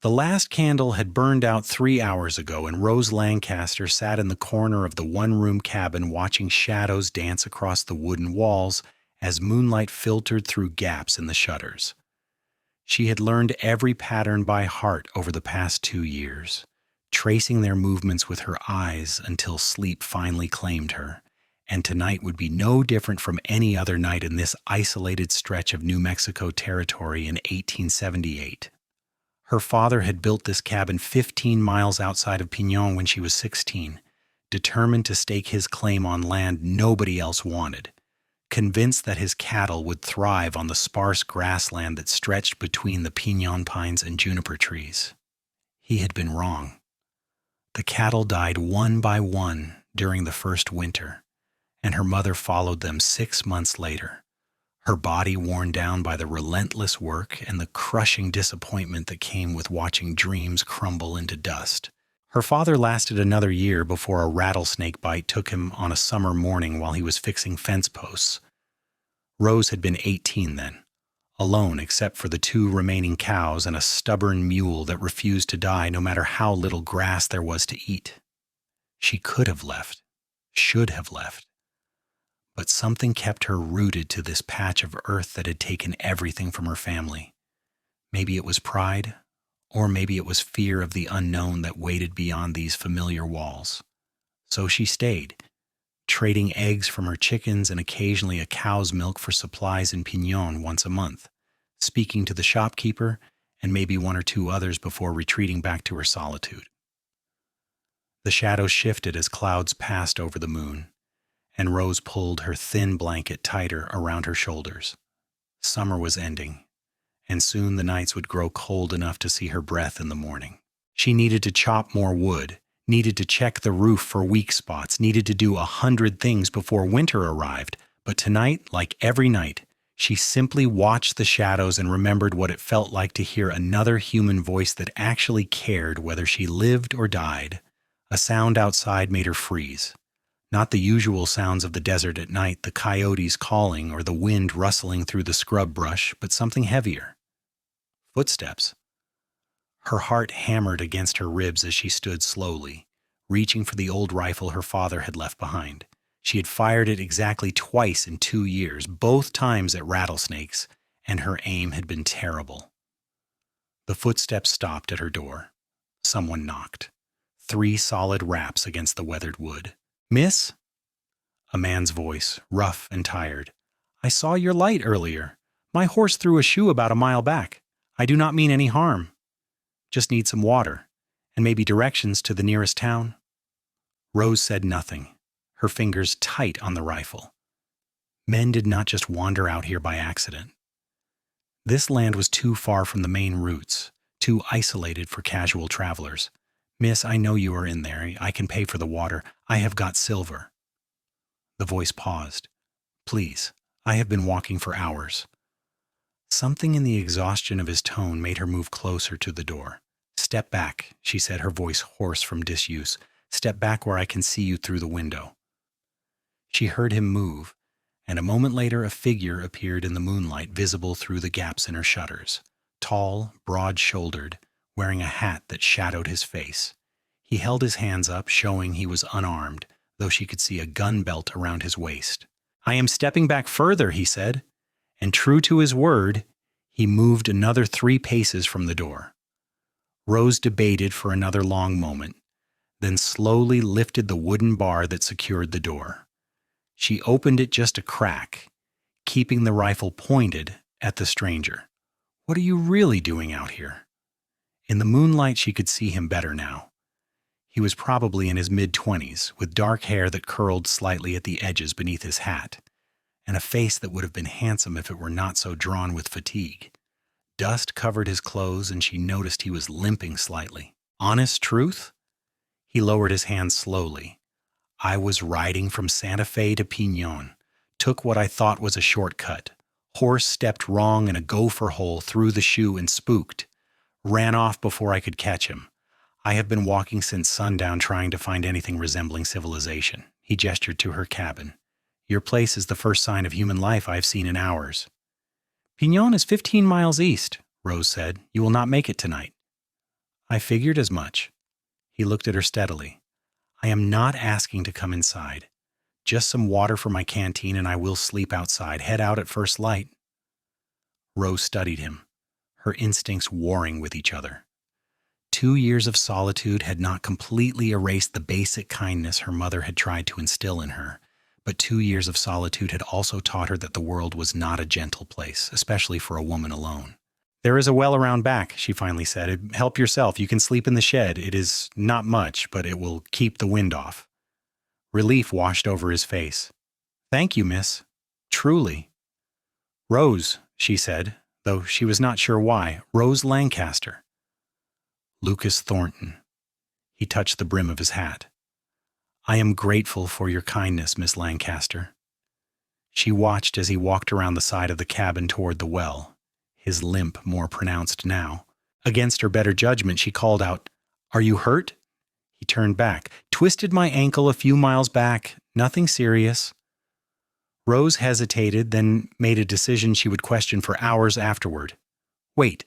The last candle had burned out 3 hours ago, and Rose Lancaster sat in the corner of the one-room cabin watching shadows dance across the wooden walls as moonlight filtered through gaps in the shutters. She had learned every pattern by heart over the past 2 years, tracing their movements with her eyes until sleep finally claimed her, and tonight would be no different from any other night in this isolated stretch of New Mexico territory in 1878. Her father had built this cabin 15 miles outside of Pinon when she was 16, determined to stake his claim on land nobody else wanted, convinced that his cattle would thrive on the sparse grassland that stretched between the pinon pines and juniper trees. He had been wrong. The cattle died one by one during the first winter, and her mother followed them 6 months later, her body worn down by the relentless work and the crushing disappointment that came with watching dreams crumble into dust. Her father lasted another year before a rattlesnake bite took him on a summer morning while he was fixing fence posts. Rose had been 18 then, alone except for the 2 remaining cows and a stubborn mule that refused to die no matter how little grass there was to eat. She could have left, should have left. But something kept her rooted to this patch of earth that had taken everything from her family. Maybe it was pride, or maybe it was fear of the unknown that waited beyond these familiar walls. So she stayed, trading eggs from her chickens and occasionally a cow's milk for supplies in Pinon once a month, speaking to the shopkeeper and maybe 1 or 2 others before retreating back to her solitude. The shadows shifted as clouds passed over the moon, and Rose pulled her thin blanket tighter around her shoulders. Summer was ending, and soon the nights would grow cold enough to see her breath in the morning. She needed to chop more wood, needed to check the roof for weak spots, needed to do 100 things before winter arrived, but tonight, like every night, she simply watched the shadows and remembered what it felt like to hear another human voice that actually cared whether she lived or died. A sound outside made her freeze. Not the usual sounds of the desert at night, the coyotes calling or the wind rustling through the scrub brush, but something heavier. Footsteps. Her heart hammered against her ribs as she stood slowly, reaching for the old rifle her father had left behind. She had fired it exactly twice in 2 years, both times at rattlesnakes, and her aim had been terrible. The footsteps stopped at her door. Someone knocked. 3 solid raps against the weathered wood. "Miss?" A man's voice, rough and tired. "I saw your light earlier. My horse threw a shoe about a mile back. I do not mean any harm. Just need some water, and maybe directions to the nearest town." Rose said nothing, her fingers tight on the rifle. Men did not just wander out here by accident. This land was too far from the main routes, too isolated for casual travelers. "Miss, I know you are in there. I can pay for the water. I have got silver." The voice paused. "Please, I have been walking for hours." Something in the exhaustion of his tone made her move closer to the door. "Step back," she said, her voice hoarse from disuse. "Step back where I can see you through the window." She heard him move, and a moment later a figure appeared in the moonlight, visible through the gaps in her shutters. Tall, broad-shouldered, wearing a hat that shadowed his face. He held his hands up, showing he was unarmed, though she could see a gun belt around his waist. "I am stepping back further," he said, and true to his word, he moved another 3 paces from the door. Rose debated for another long moment, then slowly lifted the wooden bar that secured the door. She opened it just a crack, keeping the rifle pointed at the stranger. "What are you really doing out here?" In the moonlight, she could see him better now. He was probably in his mid-20s, with dark hair that curled slightly at the edges beneath his hat, and a face that would have been handsome if it were not so drawn with fatigue. Dust covered his clothes, and she noticed he was limping slightly. "Honest truth?" He lowered his hand slowly. "I was riding from Santa Fe to Pinon, took what I thought was a shortcut. Horse stepped wrong in a gopher hole, threw the shoe, and spooked. Ran off before I could catch him. I have been walking since sundown trying to find anything resembling civilization." He gestured to her cabin. "Your place is the first sign of human life I have seen in hours." "Pinon is 15 miles east," Rose said. "You will not make it tonight." I figured as much. He looked at her steadily. I am not asking to come inside. Just some water for my canteen and I will sleep outside. Head out at first light. Rose studied him, her instincts warring with each other. 2 years of solitude had not completely erased the basic kindness her mother had tried to instill in her, but 2 years of solitude had also taught her that the world was not a gentle place, especially for a woman alone. There is a well around back, she finally said. Help yourself. You can sleep in the shed. It is not much, but it will keep the wind off. Relief washed over his face. Thank you, miss. Truly. Rose, she said, though she was not sure why. Rose Lancaster. Lucas Thornton. He touched the brim of his hat. I am grateful for your kindness, Miss Lancaster. She watched as he walked around the side of the cabin toward the well, his limp more pronounced now. Against her better judgment, she called out, Are you hurt? He turned back. Twisted my ankle a few miles back. Nothing serious. Rose hesitated, then made a decision she would question for hours afterward. Wait.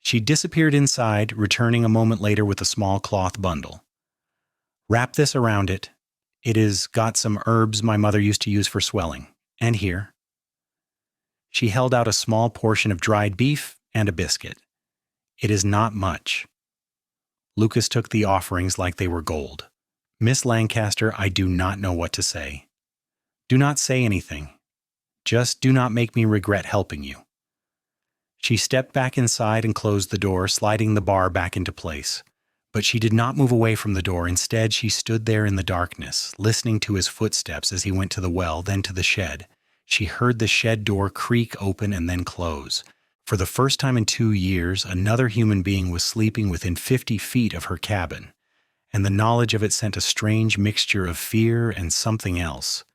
She disappeared inside, returning a moment later with a small cloth bundle. Wrap this around it. It has got some herbs my mother used to use for swelling. And here. She held out a small portion of dried beef and a biscuit. It is not much. Lucas took the offerings like they were gold. Miss Lancaster, I do not know what to say. Do not say anything. Just do not make me regret helping you. She stepped back inside and closed the door, sliding the bar back into place. But she did not move away from the door. Instead, she stood there in the darkness, listening to his footsteps as he went to the well, then to the shed. She heard the shed door creak open and then close. For the first time in 2 years, another human being was sleeping within 50 feet of her cabin, and the knowledge of it sent a strange mixture of fear and something else,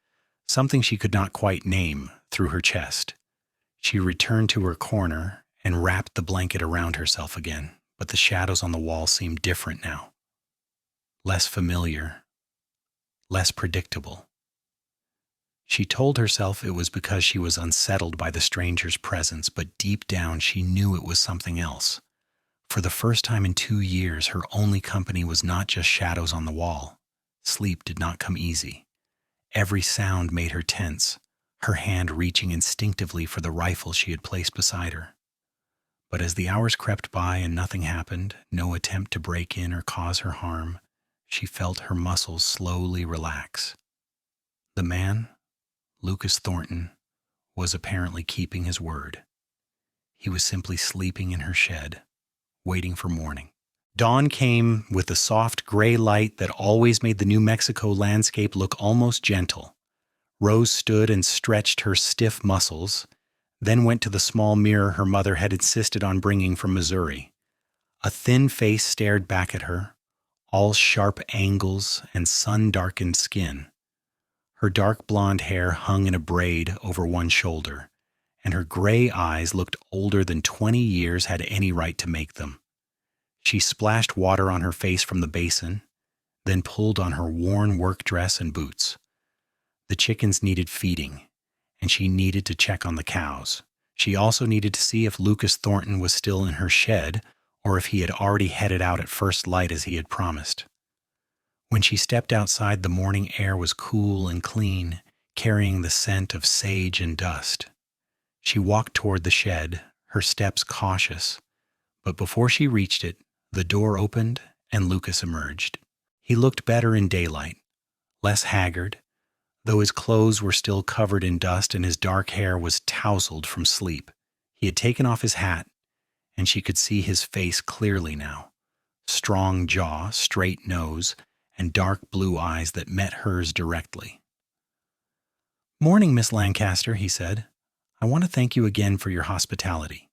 something she could not quite name, through her chest. She returned to her corner and wrapped the blanket around herself again, but the shadows on the wall seemed different now. Less familiar, less predictable. She told herself it was because she was unsettled by the stranger's presence, but deep down she knew it was something else. For the first time in 2 years, her only company was not just shadows on the wall. Sleep did not come easy. Every sound made her tense, her hand reaching instinctively for the rifle she had placed beside her. But as the hours crept by and nothing happened, no attempt to break in or cause her harm, she felt her muscles slowly relax. The man, Lucas Thornton, was apparently keeping his word. He was simply sleeping in her shed, waiting for morning. Dawn came with the soft gray light that always made the New Mexico landscape look almost gentle. Rose stood and stretched her stiff muscles, then went to the small mirror her mother had insisted on bringing from Missouri. A thin face stared back at her, all sharp angles and sun-darkened skin. Her dark blonde hair hung in a braid over one shoulder, and her gray eyes looked older than 20 years had any right to make them. She splashed water on her face from the basin, then pulled on her worn work dress and boots. The chickens needed feeding, and she needed to check on the cows. She also needed to see if Lucas Thornton was still in her shed, or if he had already headed out at first light as he had promised. When she stepped outside, the morning air was cool and clean, carrying the scent of sage and dust. She walked toward the shed, her steps cautious, but before she reached it, the door opened and Lucas emerged. He looked better in daylight, less haggard, though his clothes were still covered in dust and his dark hair was tousled from sleep. He had taken off his hat, and she could see his face clearly now. Strong jaw, straight nose, and dark blue eyes that met hers directly. "Morning, Miss Lancaster," he said. "I want to thank you again for your hospitality."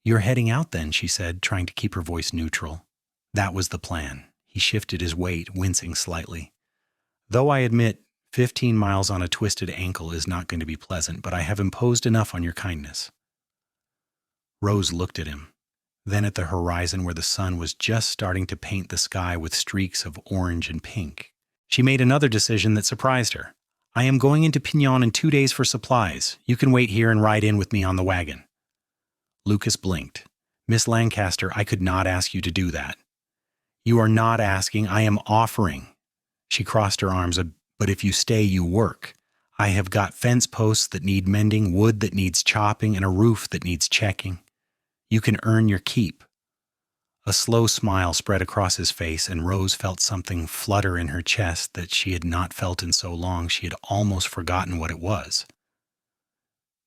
"You're heading out then," she said, trying to keep her voice neutral. That was the plan. He shifted his weight, wincing slightly. "Though I admit 15 miles on a twisted ankle is not going to be pleasant, but I have imposed enough on your kindness." Rose looked at him, then at the horizon where the sun was just starting to paint the sky with streaks of orange and pink. She made another decision that surprised her. "I am going into Pinon in 2 days for supplies. You can wait here and ride in with me on the wagon." Lucas blinked. Miss Lancaster, I could not ask you to do that. You are not asking, I am offering. She crossed her arms. But if you stay, you work. I have got fence posts that need mending, wood that needs chopping, and a roof that needs checking. You can earn your keep. A slow smile spread across his face, and Rose felt something flutter in her chest that she had not felt in so long she had almost forgotten what it was.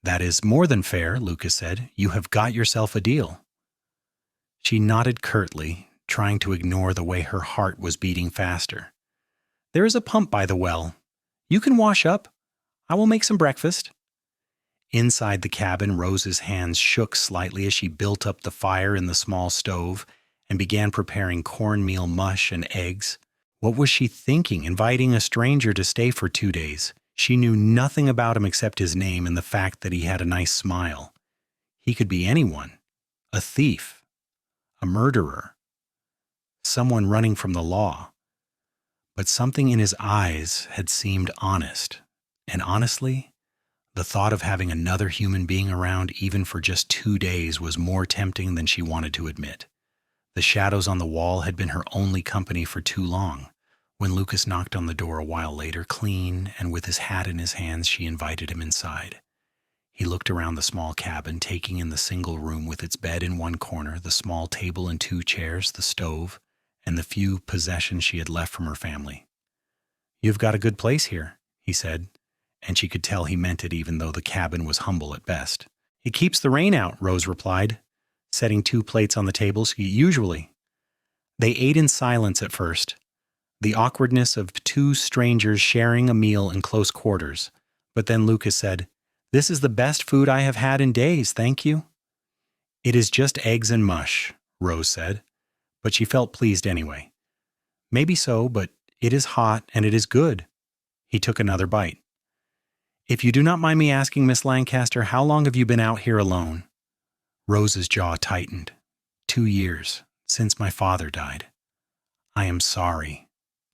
That is more than fair, Lucas said. You have got yourself a deal. She nodded curtly, trying to ignore the way her heart was beating faster. There is a pump by the well. You can wash up. I will make some breakfast. Inside the cabin, Rose's hands shook slightly as she built up the fire in the small stove and began preparing cornmeal mush and eggs. What was she thinking, inviting a stranger to stay for 2 days? She knew nothing about him except his name and the fact that he had a nice smile. He could be anyone. A thief. A murderer. Someone running from the law. But something in his eyes had seemed honest. And honestly, the thought of having another human being around even for just 2 days was more tempting than she wanted to admit. The shadows on the wall had been her only company for too long. When Lucas knocked on the door a while later, clean and with his hat in his hands, she invited him inside. He looked around the small cabin, taking in the single room with its bed in one corner, the small table and 2 chairs, the stove, and the few possessions she had left from her family. You've got a good place here, he said, and she could tell he meant it even though the cabin was humble at best. It keeps the rain out, Rose replied, setting 2 plates on the table. Usually. They ate in silence at first, the awkwardness of 2 strangers sharing a meal in close quarters. But then Lucas said, This is the best food I have had in days, thank you. It is just eggs and mush, Rose said, but she felt pleased anyway. Maybe so, but it is hot and it is good. He took another bite. If you do not mind me asking, Miss Lancaster, how long have you been out here alone? Rose's jaw tightened. 2 years, since my father died. I am sorry.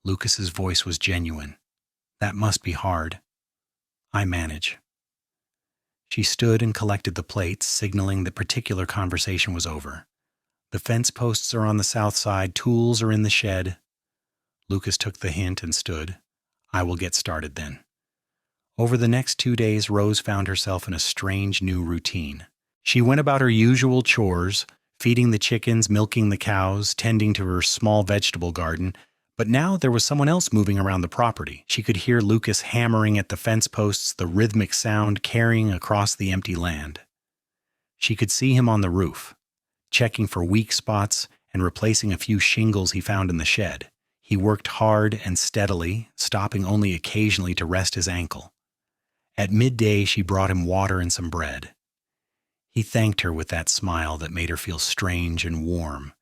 Lucas's voice was genuine. That must be hard. I manage. She stood and collected the plates, signaling that particular conversation was over. The fence posts are on the south side, tools are in the shed. Lucas took the hint and stood. I will get started then. Over the next 2 days, Rose found herself in a strange new routine. She went about her usual chores, feeding the chickens, milking the cows, tending to her small vegetable garden, but now there was someone else moving around the property. She could hear Lucas hammering at the fence posts, the rhythmic sound carrying across the empty land. She could see him on the roof, checking for weak spots and replacing a few shingles he found in the shed. He worked hard and steadily, stopping only occasionally to rest his ankle. At midday, she brought him water and some bread. He thanked her with that smile that made her feel strange and warm,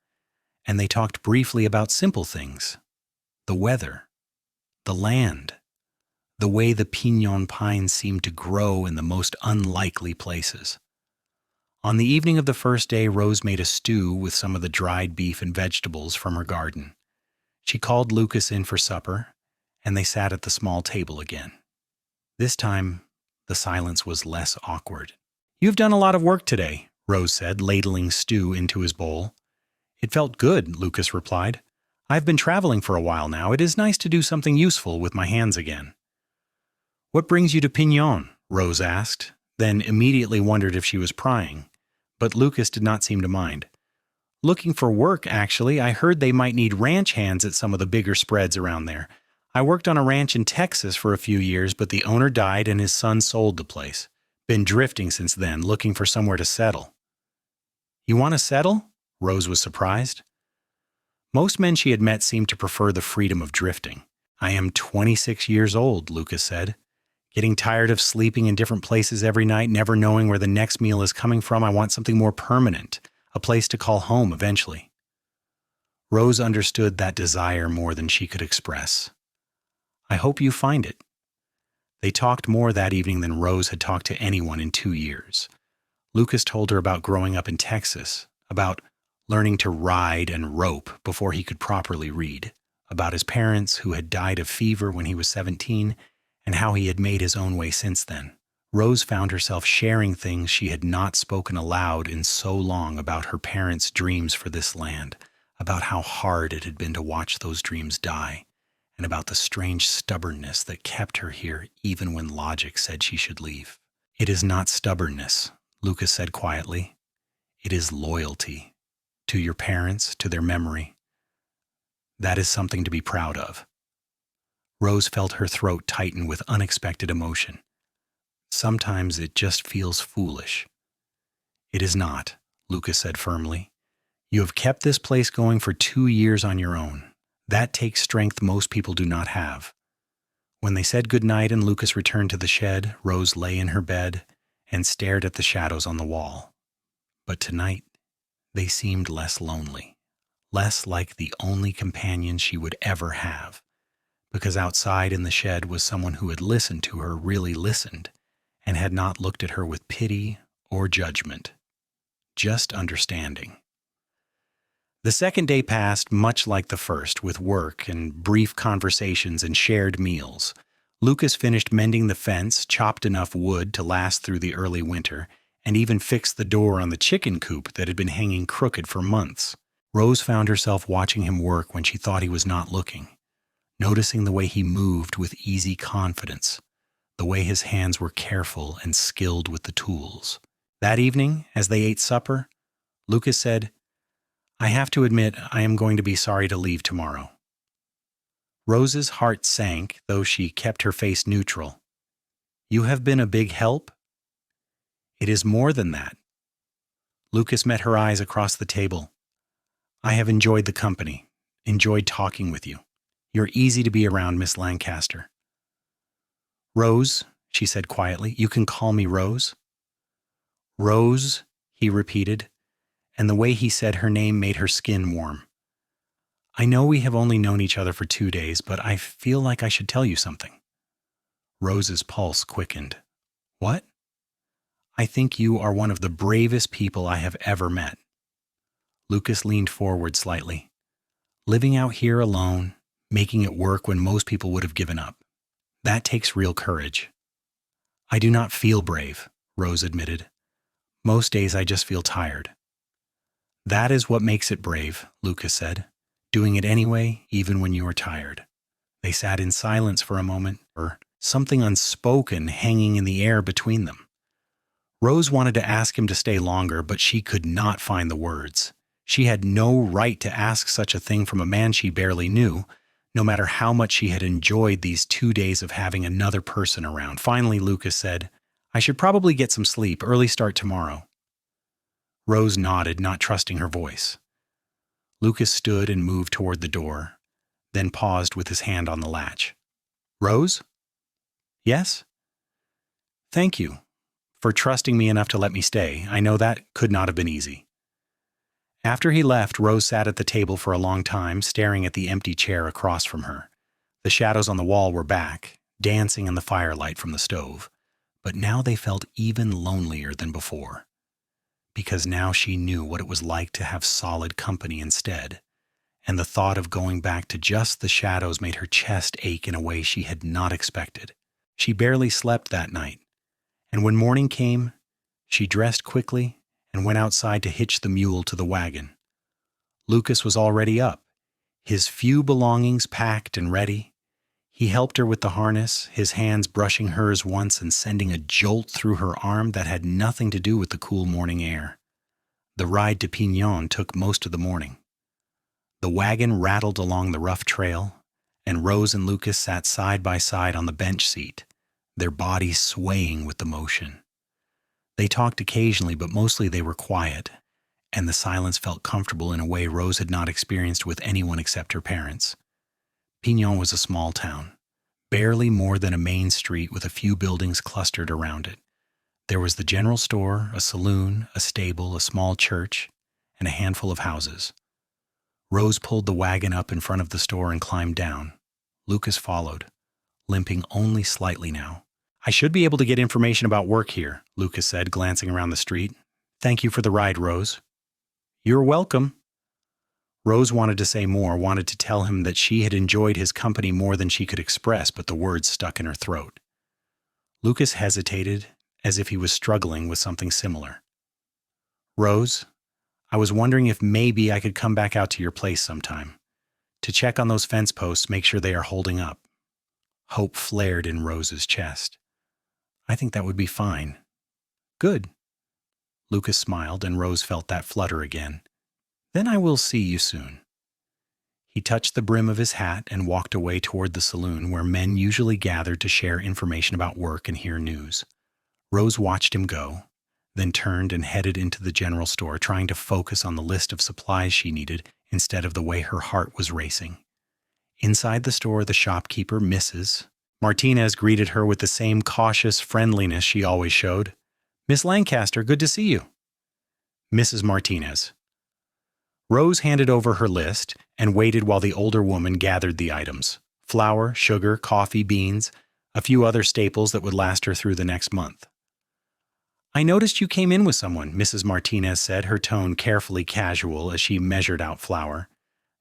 and they talked briefly about simple things. The weather, the land, the way the piñon pines seemed to grow in the most unlikely places. On the evening of the first day, Rose made a stew with some of the dried beef and vegetables from her garden. She called Lucas in for supper, and they sat at the small table again. This time, the silence was less awkward. You've done a lot of work today, Rose said, ladling stew into his bowl. It felt good, Lucas replied. I've been traveling for a while now. It is nice to do something useful with my hands again. What brings you to Piñon? Rose asked, then immediately wondered if she was prying. But Lucas did not seem to mind. Looking for work, actually. I heard they might need ranch hands at some of the bigger spreads around there. I worked on a ranch in Texas for a few years, but the owner died and his son sold the place. Been drifting since then, looking for somewhere to settle. You want to settle? Rose was surprised. Most men she had met seemed to prefer the freedom of drifting. I am 26 years old, Lucas said. Getting tired of sleeping in different places every night, never knowing where the next meal is coming from. I want something more permanent, a place to call home eventually. Rose understood that desire more than she could express. I hope you find it. They talked more that evening than Rose had talked to anyone in 2 years. Lucas told her about growing up in Texas, about learning to ride and rope before he could properly read, about his parents who had died of fever when he was 17, and how he had made his own way since then, Rose found herself sharing things she had not spoken aloud in so long about her parents' dreams for this land, about how hard it had been to watch those dreams die, and about the strange stubbornness that kept her here even when logic said she should leave. "It is not stubbornness," Lucas said quietly. "It is loyalty. To your parents, to their memory. That is something to be proud of." Rose felt her throat tighten with unexpected emotion. "Sometimes it just feels foolish." "It is not," Lucas said firmly. "You have kept this place going for 2 years on your own. That takes strength most people do not have." When they said goodnight and Lucas returned to the shed, Rose lay in her bed and stared at the shadows on the wall. But tonight, they seemed less lonely, less like the only companion she would ever have, because outside in the shed was someone who had listened to her, really listened, and had not looked at her with pity or judgment, just understanding. The second day passed much like the first, with work and brief conversations and shared meals. Lucas finished mending the fence, chopped enough wood to last through the early winter, and even fixed the door on the chicken coop that had been hanging crooked for months. Rose found herself watching him work when she thought he was not looking, noticing the way he moved with easy confidence, the way his hands were careful and skilled with the tools. That evening, as they ate supper, Lucas said, "I have to admit I am going to be sorry to leave tomorrow." Rose's heart sank, though she kept her face neutral. "You have been a big help?" "It is more than that." Lucas met her eyes across the table. "I have enjoyed the company, enjoyed talking with you. You're easy to be around, Miss Lancaster." "Rose," she said quietly. "You can call me Rose." "Rose," he repeated, and the way he said her name made her skin warm. "I know we have only known each other for 2 days, but I feel like I should tell you something." Rose's pulse quickened. "What?" "I think you are one of the bravest people I have ever met." Lucas leaned forward slightly. "Living out here alone, making it work when most people would have given up. That takes real courage." "I do not feel brave," Rose admitted. "Most days I just feel tired." "That is what makes it brave," Lucas said. "Doing it anyway, even when you are tired." They sat in silence for a moment, or something unspoken hanging in the air between them. Rose wanted to ask him to stay longer, but she could not find the words. She had no right to ask such a thing from a man she barely knew, no matter how much she had enjoyed these 2 days of having another person around. Finally, Lucas said, "I should probably get some sleep, early start tomorrow." Rose nodded, not trusting her voice. Lucas stood and moved toward the door, then paused with his hand on the latch. "Rose?" "Yes?" "Thank you for trusting me enough to let me stay. I know that could not have been easy." After he left, Rose sat at the table for a long time, staring at the empty chair across from her. The shadows on the wall were back, dancing in the firelight from the stove, but now they felt even lonelier than before, because now she knew what it was like to have solid company instead, and the thought of going back to just the shadows made her chest ache in a way she had not expected. She barely slept that night, and when morning came, she dressed quickly and went outside to hitch the mule to the wagon. Lucas was already up, his few belongings packed and ready. He helped her with the harness, his hands brushing hers once and sending a jolt through her arm that had nothing to do with the cool morning air. The ride to Pignon took most of the morning. The wagon rattled along the rough trail, and Rose and Lucas sat side by side on the bench seat, their bodies swaying with the motion. They talked occasionally, but mostly they were quiet, and the silence felt comfortable in a way Rose had not experienced with anyone except her parents. Pignon was a small town, barely more than a main street with a few buildings clustered around it. There was the general store, a saloon, a stable, a small church, and a handful of houses. Rose pulled the wagon up in front of the store and climbed down. Lucas followed, limping only slightly now. "I should be able to get information about work here," Lucas said, glancing around the street. "Thank you for the ride, Rose." "You're welcome." Rose wanted to say more, wanted to tell him that she had enjoyed his company more than she could express, but the words stuck in her throat. Lucas hesitated, as if he was struggling with something similar. "Rose, I was wondering if maybe I could come back out to your place sometime. To check on those fence posts, make sure they are holding up." Hope flared in Rose's chest. "I think that would be fine." "Good." Lucas smiled, and Rose felt that flutter again. "Then I will see you soon." He touched the brim of his hat and walked away toward the saloon where men usually gathered to share information about work and hear news. Rose watched him go, then turned and headed into the general store, trying to focus on the list of supplies she needed instead of the way her heart was racing. Inside the store, the shopkeeper, Mrs. Martinez, greeted her with the same cautious friendliness she always showed. "Miss Lancaster, good to see you." "Mrs. Martinez." Rose handed over her list and waited while the older woman gathered the items: flour, sugar, coffee, beans, a few other staples that would last her through the next month. "I noticed you came in with someone," Mrs. Martinez said, her tone carefully casual as she measured out flour.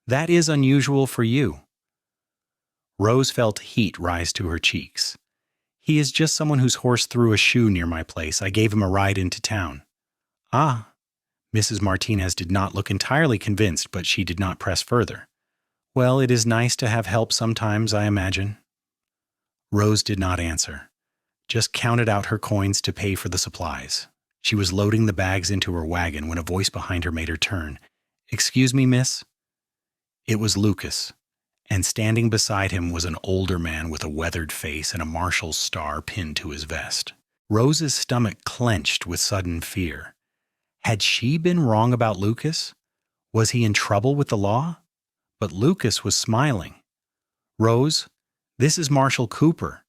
"That is unusual for you." Rose felt heat rise to her cheeks. "He is just someone whose horse threw a shoe near my place. I gave him a ride into town." "Ah." Mrs. Martinez did not look entirely convinced, but she did not press further. "Well, it is nice to have help sometimes, I imagine." Rose did not answer, just counted out her coins to pay for the supplies. She was loading the bags into her wagon when a voice behind her made her turn. "Excuse me, miss?" It was Lucas, and standing beside him was an older man with a weathered face and a marshal's star pinned to his vest. Rose's stomach clenched with sudden fear. Had she been wrong about Lucas? Was he in trouble with the law? But Lucas was smiling. "Rose, this is Marshal Cooper.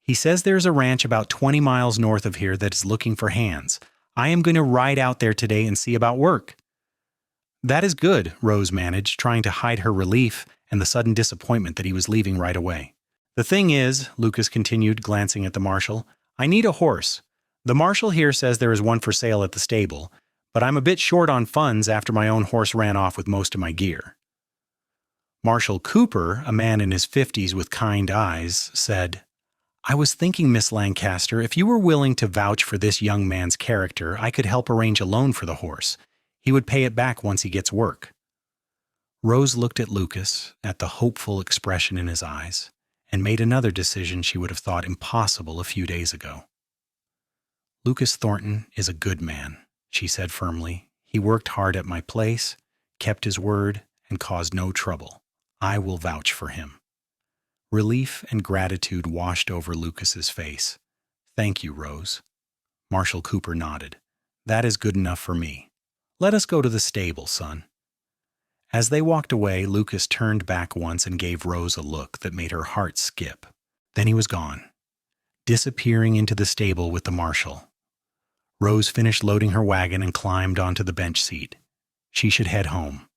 He says there's a ranch about 20 miles north of here that is looking for hands. I am going to ride out there today and see about work." "That is good," Rose managed, trying to hide her relief and the sudden disappointment that he was leaving right away. "The thing is," Lucas continued, glancing at the marshal, "I need a horse. The marshal here says there is one for sale at the stable, but I'm a bit short on funds after my own horse ran off with most of my gear." Marshal Cooper, a man in his 50s with kind eyes, said, "I was thinking, Miss Lancaster, if you were willing to vouch for this young man's character, I could help arrange a loan for the horse. He would pay it back once he gets work." Rose looked at Lucas, at the hopeful expression in his eyes, and made another decision she would have thought impossible a few days ago. "Lucas Thornton is a good man," she said firmly. "He worked hard at my place, kept his word, and caused no trouble. I will vouch for him." Relief and gratitude washed over Lucas's face. "Thank you, Rose." Marshal Cooper nodded. "That is good enough for me. Let us go to the stable, son." As they walked away, Lucas turned back once and gave Rose a look that made her heart skip. Then he was gone, disappearing into the stable with the marshal. Rose finished loading her wagon and climbed onto the bench seat. She should head home.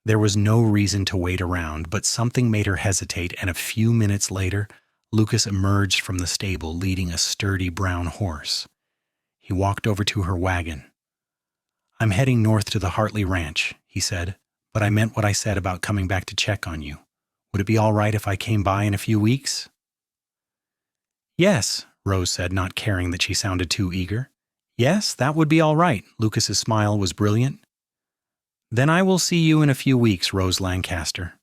There was no reason to wait around, but something made her hesitate, and a few minutes later, Lucas emerged from the stable leading a sturdy brown horse. He walked over to her wagon. "I'm heading north to the Hartley Ranch," he said, "but I meant what I said about coming back to check on you. Would it be all right if I came by in a few weeks?" "Yes," Rose said, not caring that she sounded too eager. "Yes, that would be all right." Lucas's smile was brilliant. "Then I will see you in a few weeks, Rose Lancaster."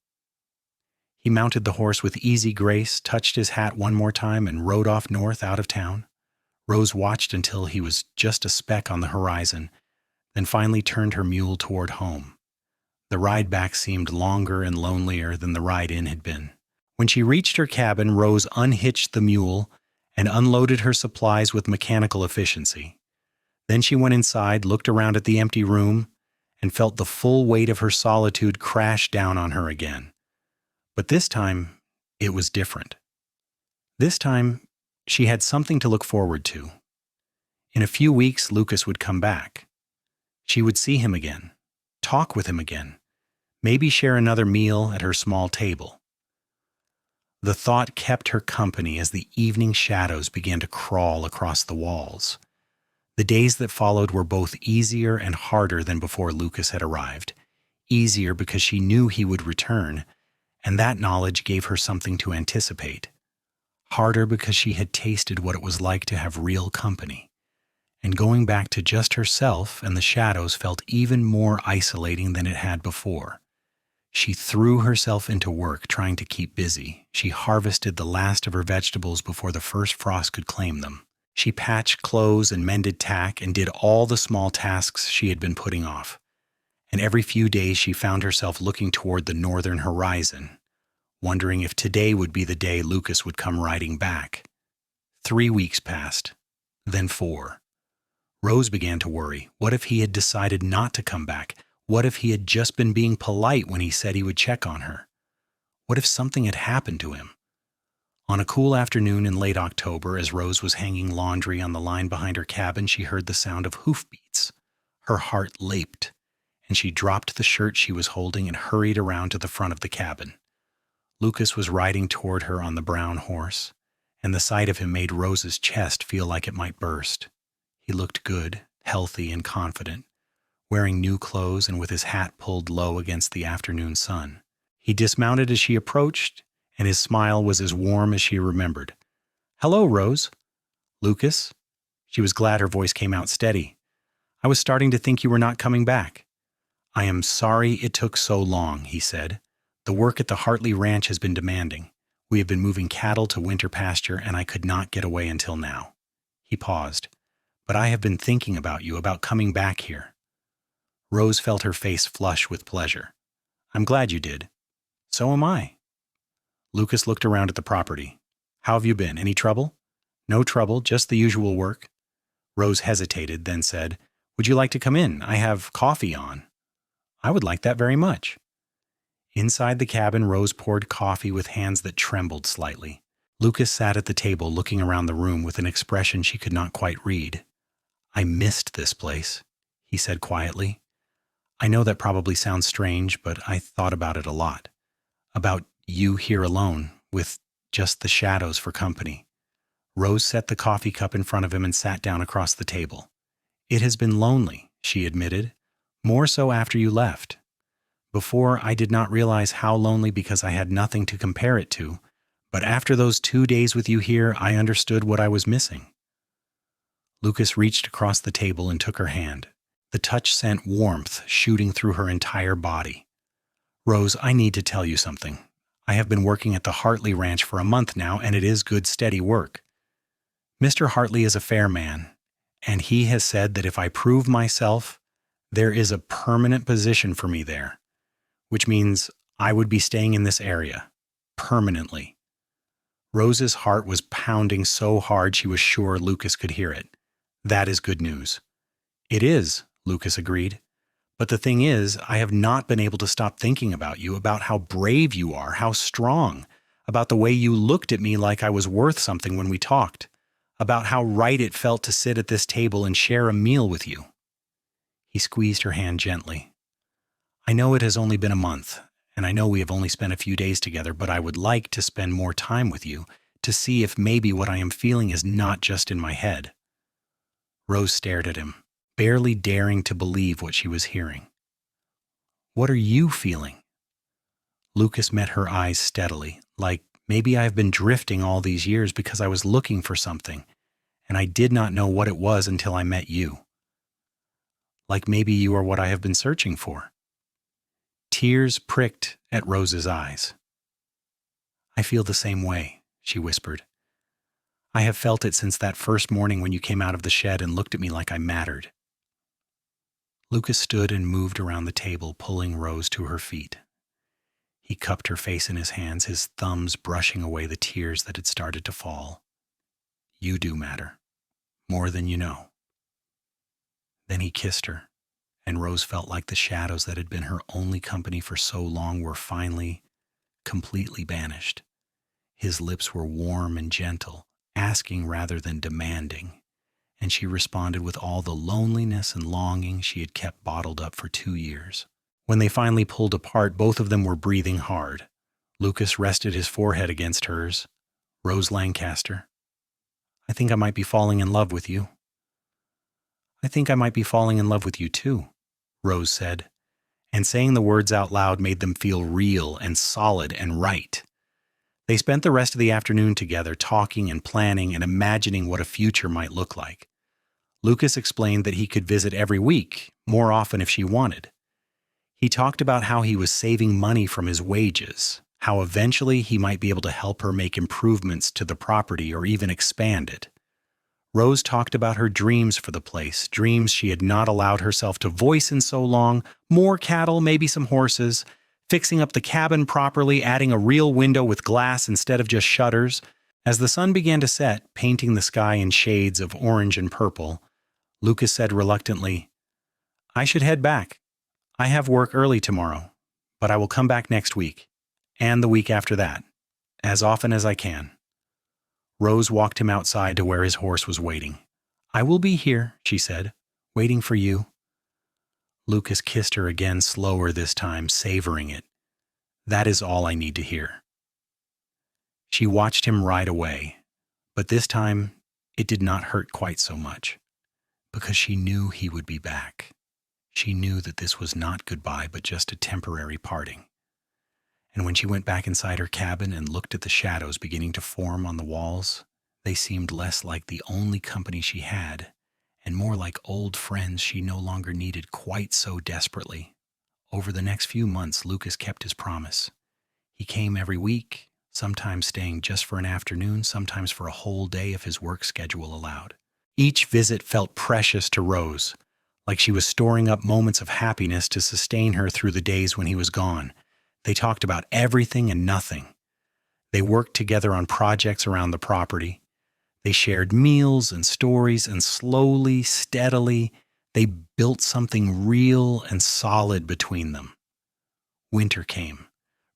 He mounted the horse with easy grace, touched his hat one more time, and rode off north out of town. Rose watched until he was just a speck on the horizon, then finally turned her mule toward home. The ride back seemed longer and lonelier than the ride in had been. When she reached her cabin, Rose unhitched the mule and unloaded her supplies with mechanical efficiency. Then she went inside, looked around at the empty room, and felt the full weight of her solitude crash down on her again. But this time, it was different. This time, she had something to look forward to. In a few weeks, Lucas would come back. She would see him again, talk with him again, maybe share another meal at her small table. The thought kept her company as the evening shadows began to crawl across the walls. The days that followed were both easier and harder than before Lucas had arrived. Easier because she knew he would return, and that knowledge gave her something to anticipate. Harder because she had tasted what it was like to have real company. And going back to just herself and the shadows felt even more isolating than it had before. She threw herself into work, trying to keep busy. She harvested the last of her vegetables before the first frost could claim them. She patched clothes and mended tack and did all the small tasks she had been putting off. And every few days she found herself looking toward the northern horizon, wondering if today would be the day Lucas would come riding back. 3 weeks passed, then 4. Rose began to worry. What if he had decided not to come back? What if he had just been being polite when he said he would check on her? What if something had happened to him? On a cool afternoon in late October, as Rose was hanging laundry on the line behind her cabin, she heard the sound of hoofbeats. Her heart leaped, and she dropped the shirt she was holding and hurried around to the front of the cabin. Lucas was riding toward her on the brown horse, and the sight of him made Rose's chest feel like it might burst. He looked good, healthy, and confident, wearing new clothes and with his hat pulled low against the afternoon sun. He dismounted as she approached, and his smile was as warm as she remembered. "Hello, Rose." "Lucas?" She was glad her voice came out steady. "I was starting to think you were not coming back." "I am sorry it took so long," he said. "The work at the Hartley Ranch has been demanding. We have been moving cattle to winter pasture, and I could not get away until now." He paused. "But I have been thinking about you, about coming back here." Rose felt her face flush with pleasure. "I'm glad you did." "So am I." Lucas looked around at the property. "How have you been? Any trouble?" "No trouble, just the usual work." Rose hesitated, then said, "Would you like to come in? I have coffee on." "I would like that very much." Inside the cabin, Rose poured coffee with hands that trembled slightly. Lucas sat at the table looking around the room with an expression she could not quite read. "I missed this place," he said quietly. "I know that probably sounds strange, but I thought about it a lot. About you here alone, with just the shadows for company." Rose set the coffee cup in front of him and sat down across the table. "It has been lonely," she admitted. "More so after you left. Before, I did not realize how lonely because I had nothing to compare it to. But after those 2 days with you here, I understood what I was missing." Lucas reached across the table and took her hand. The touch sent warmth shooting through her entire body. "Rose, I need to tell you something. I have been working at the Hartley Ranch for a month now, and it is good, steady work. Mr. Hartley is a fair man, and he has said that if I prove myself, there is a permanent position for me there, which means I would be staying in this area, permanently." Rose's heart was pounding so hard she was sure Lucas could hear it. "That is good news." "It is," Lucas agreed. "But the thing is, I have not been able to stop thinking about you, about how brave you are, how strong, about the way you looked at me like I was worth something when we talked, about how right it felt to sit at this table and share a meal with you." He squeezed her hand gently. "I know it has only been a month, and I know we have only spent a few days together, but I would like to spend more time with you, to see if maybe what I am feeling is not just in my head." Rose stared at him, barely daring to believe what she was hearing. "What are you feeling?" Lucas met her eyes steadily, like maybe I have been drifting all these years because I was looking for something, and I did not know what it was until I met you. Like maybe you are what I have been searching for. Tears pricked at Rose's eyes. "I feel the same way," she whispered. "I have felt it since that first morning when you came out of the shed and looked at me like I mattered." Lucas stood and moved around the table, pulling Rose to her feet. He cupped her face in his hands, his thumbs brushing away the tears that had started to fall. "You do matter, more than you know." Then he kissed her, and Rose felt like the shadows that had been her only company for so long were finally, completely banished. His lips were warm and gentle, asking rather than demanding, and she responded with all the loneliness and longing she had kept bottled up for 2 years. When they finally pulled apart, both of them were breathing hard. Lucas rested his forehead against hers. "Rose Lancaster, I think I might be falling in love with you." "I think I might be falling in love with you too," Rose said, and saying the words out loud made them feel real and solid and right. They spent the rest of the afternoon together talking and planning and imagining what a future might look like. Lucas explained that he could visit every week, more often if she wanted. He talked about how he was saving money from his wages, how eventually he might be able to help her make improvements to the property or even expand it. Rose talked about her dreams for the place, dreams she had not allowed herself to voice in so long: more cattle, maybe some horses, fixing up the cabin properly, adding a real window with glass instead of just shutters. As the sun began to set, painting the sky in shades of orange and purple, Lucas said reluctantly, "I should head back. I have work early tomorrow, but I will come back next week, and the week after that, as often as I can." Rose walked him outside to where his horse was waiting. "I will be here," she said, "waiting for you." Lucas kissed her again, slower this time, savoring it. "That is all I need to hear." She watched him ride away, but this time it did not hurt quite so much, because she knew he would be back. She knew that this was not goodbye, but just a temporary parting. And when she went back inside her cabin and looked at the shadows beginning to form on the walls, they seemed less like the only company she had, and more like old friends she no longer needed quite so desperately. Over the next few months, Lucas kept his promise. He came every week, sometimes staying just for an afternoon, sometimes for a whole day if his work schedule allowed. Each visit felt precious to Rose, like she was storing up moments of happiness to sustain her through the days when he was gone. They talked about everything and nothing. They worked together on projects around the property. They shared meals and stories, and slowly, steadily, they built something real and solid between them. Winter came,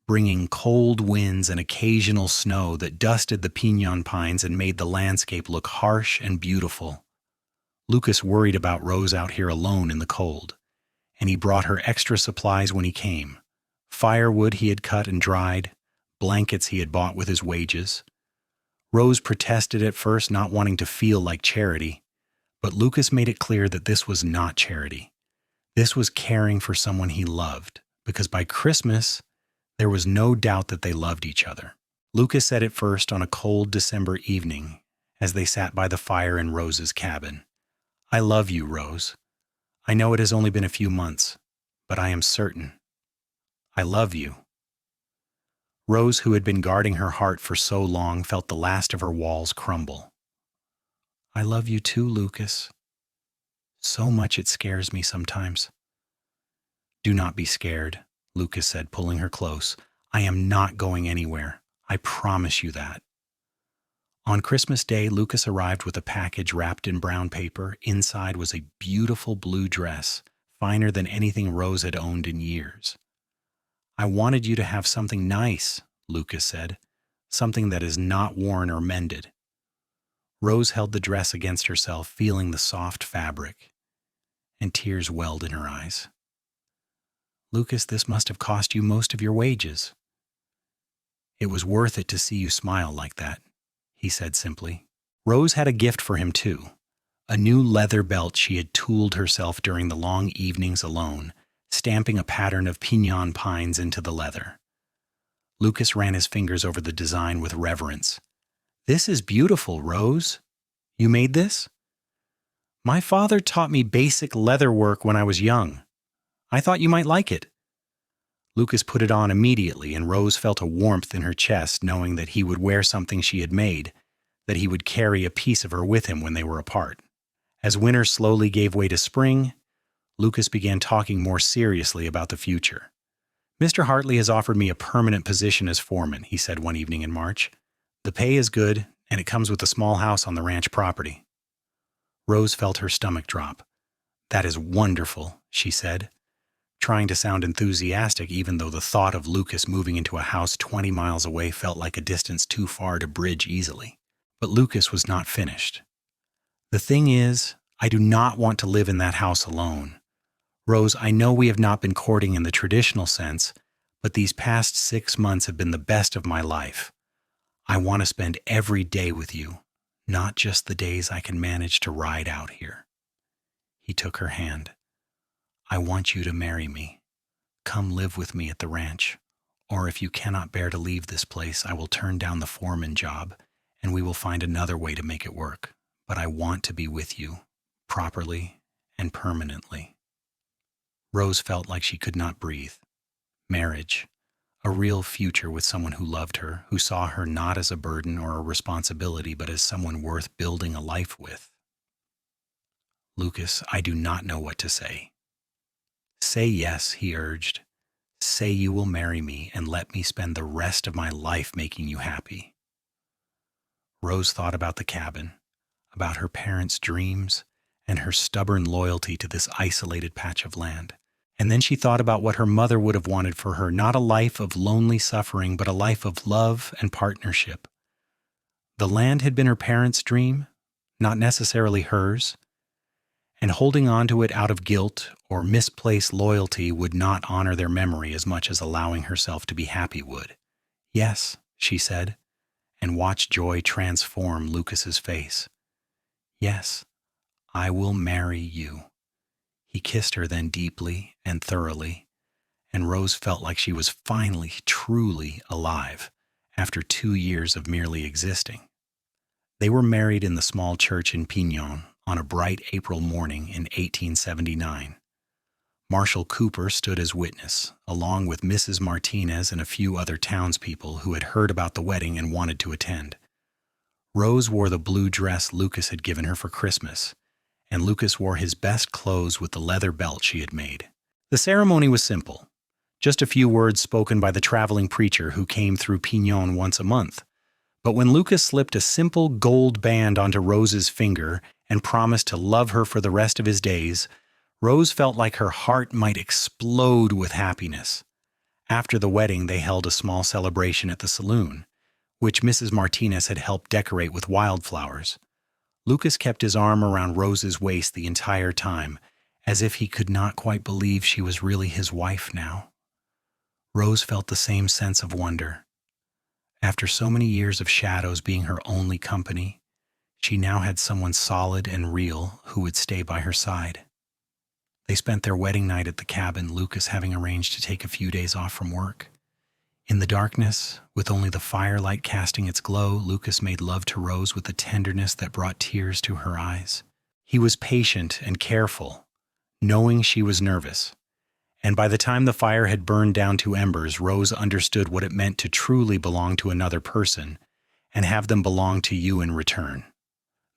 bringing cold winds and occasional snow that dusted the piñon pines and made the landscape look harsh and beautiful. Lucas worried about Rose out here alone in the cold, and he brought her extra supplies when he came. Firewood he had cut and dried, blankets he had bought with his wages. Rose protested at first, not wanting to feel like charity, but Lucas made it clear that this was not charity. This was caring for someone he loved, because by Christmas, there was no doubt that they loved each other. Lucas said it first on a cold December evening as they sat by the fire in Rose's cabin. "I love you, Rose. I know it has only been a few months, but I am certain. I love you." Rose, who had been guarding her heart for so long, felt the last of her walls crumble. "I love you too, Lucas. So much it scares me sometimes." "Do not be scared," Lucas said, pulling her close. "I am not going anywhere. I promise you that." On Christmas Day, Lucas arrived with a package wrapped in brown paper. Inside was a beautiful blue dress, finer than anything Rose had owned in years. "I wanted you to have something nice," Lucas said, "something that is not worn or mended." Rose held the dress against herself, feeling the soft fabric, and tears welled in her eyes. "Lucas, this must have cost you most of your wages." "It was worth it to see you smile like that," he said simply. Rose had a gift for him too, a new leather belt she had tooled herself during the long evenings alone, stamping a pattern of piñon pines into the leather. Lucas ran his fingers over the design with reverence. "This is beautiful, Rose. You made this?" "My father taught me basic leather work when I was young. I thought you might like it." Lucas put it on immediately, and Rose felt a warmth in her chest knowing that he would wear something she had made, that he would carry a piece of her with him when they were apart. As winter slowly gave way to spring, Lucas began talking more seriously about the future. "Mr. Hartley has offered me a permanent position as foreman," he said one evening in March. "The pay is good, and it comes with a small house on the ranch property." Rose felt her stomach drop. "That is wonderful," she said, trying to sound enthusiastic even though the thought of Lucas moving into a house 20 miles away felt like a distance too far to bridge easily. But Lucas was not finished. "The thing is, I do not want to live in that house alone. Rose, I know we have not been courting in the traditional sense, but these past 6 months have been the best of my life. I want to spend every day with you, not just the days I can manage to ride out here." He took her hand. "I want you to marry me. Come live with me at the ranch. Or if you cannot bear to leave this place, I will turn down the foreman job, and we will find another way to make it work. But I want to be with you, properly and permanently." Rose felt like she could not breathe. Marriage, a real future with someone who loved her, who saw her not as a burden or a responsibility, but as someone worth building a life with. "Lucas, I do not know what to say." "Say yes," he urged. "Say you will marry me and let me spend the rest of my life making you happy." Rose thought about the cabin, about her parents' dreams, and her stubborn loyalty to this isolated patch of land. And then she thought about what her mother would have wanted for her, not a life of lonely suffering, but a life of love and partnership. The land had been her parents' dream, not necessarily hers, and holding on to it out of guilt or misplaced loyalty would not honor their memory as much as allowing herself to be happy would. "Yes," she said, and watched joy transform Lucas's face. "Yes, I will marry you." He kissed her then deeply and thoroughly, and Rose felt like she was finally, truly alive after 2 years of merely existing. They were married in the small church in Pignon on a bright April morning in 1879. Marshal Cooper stood as witness, along with Mrs. Martinez and a few other townspeople who had heard about the wedding and wanted to attend. Rose wore the blue dress Lucas had given her for Christmas, and Lucas wore his best clothes with the leather belt she had made. The ceremony was simple, just a few words spoken by the traveling preacher who came through Pignon once a month. But when Lucas slipped a simple gold band onto Rose's finger and promised to love her for the rest of his days, Rose felt like her heart might explode with happiness. After the wedding, they held a small celebration at the saloon, which Mrs. Martinez had helped decorate with wildflowers. Lucas kept his arm around Rose's waist the entire time, as if he could not quite believe she was really his wife now. Rose felt the same sense of wonder. After so many years of shadows being her only company, she now had someone solid and real who would stay by her side. They spent their wedding night at the cabin, Lucas having arranged to take a few days off from work. In the darkness, with only the firelight casting its glow, Lucas made love to Rose with a tenderness that brought tears to her eyes. He was patient and careful, knowing she was nervous. And by the time the fire had burned down to embers, Rose understood what it meant to truly belong to another person and have them belong to you in return.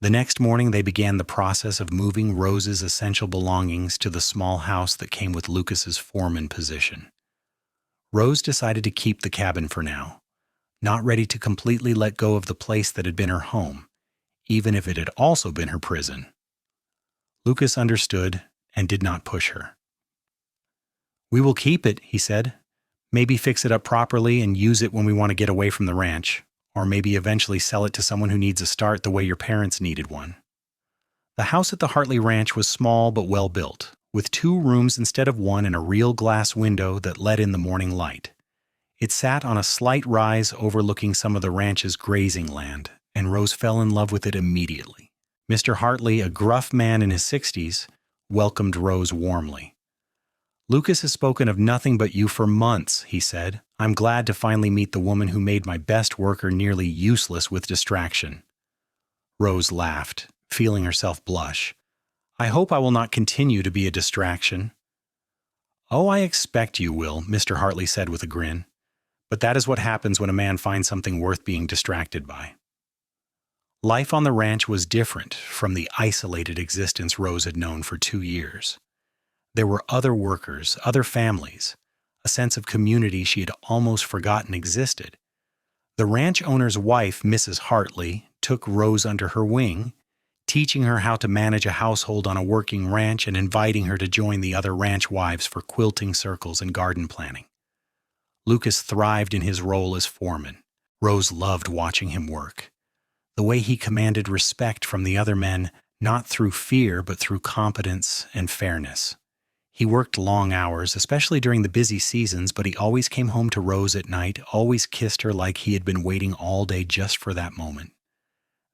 The next morning, they began the process of moving Rose's essential belongings to the small house that came with Lucas's foreman position. Rose decided to keep the cabin for now, not ready to completely let go of the place that had been her home, even if it had also been her prison. Lucas understood and did not push her. "We will keep it," he said. "Maybe fix it up properly and use it when we want to get away from the ranch, or maybe eventually sell it to someone who needs a start the way your parents needed one." The house at the Hartley Ranch was small but well built, with 2 rooms instead of 1 and a real glass window that let in the morning light. It sat on a slight rise overlooking some of the ranch's grazing land, and Rose fell in love with it immediately. Mr. Hartley, a gruff man in his 60s, welcomed Rose warmly. "Lucas has spoken of nothing but you for months," he said. "I'm glad to finally meet the woman who made my best worker nearly useless with distraction." Rose laughed, feeling herself blush. "I hope I will not continue to be a distraction." "Oh, I expect you will," Mr. Hartley said with a grin. "But that is what happens when a man finds something worth being distracted by." Life on the ranch was different from the isolated existence Rose had known for 2 years. There were other workers, other families, a sense of community she had almost forgotten existed. The ranch owner's wife, Mrs. Hartley, took Rose under her wing, teaching her how to manage a household on a working ranch and inviting her to join the other ranch wives for quilting circles and garden planning. Lucas thrived in his role as foreman. Rose loved watching him work. The way he commanded respect from the other men, not through fear, but through competence and fairness. He worked long hours, especially during the busy seasons, but he always came home to Rose at night, always kissed her like he had been waiting all day just for that moment.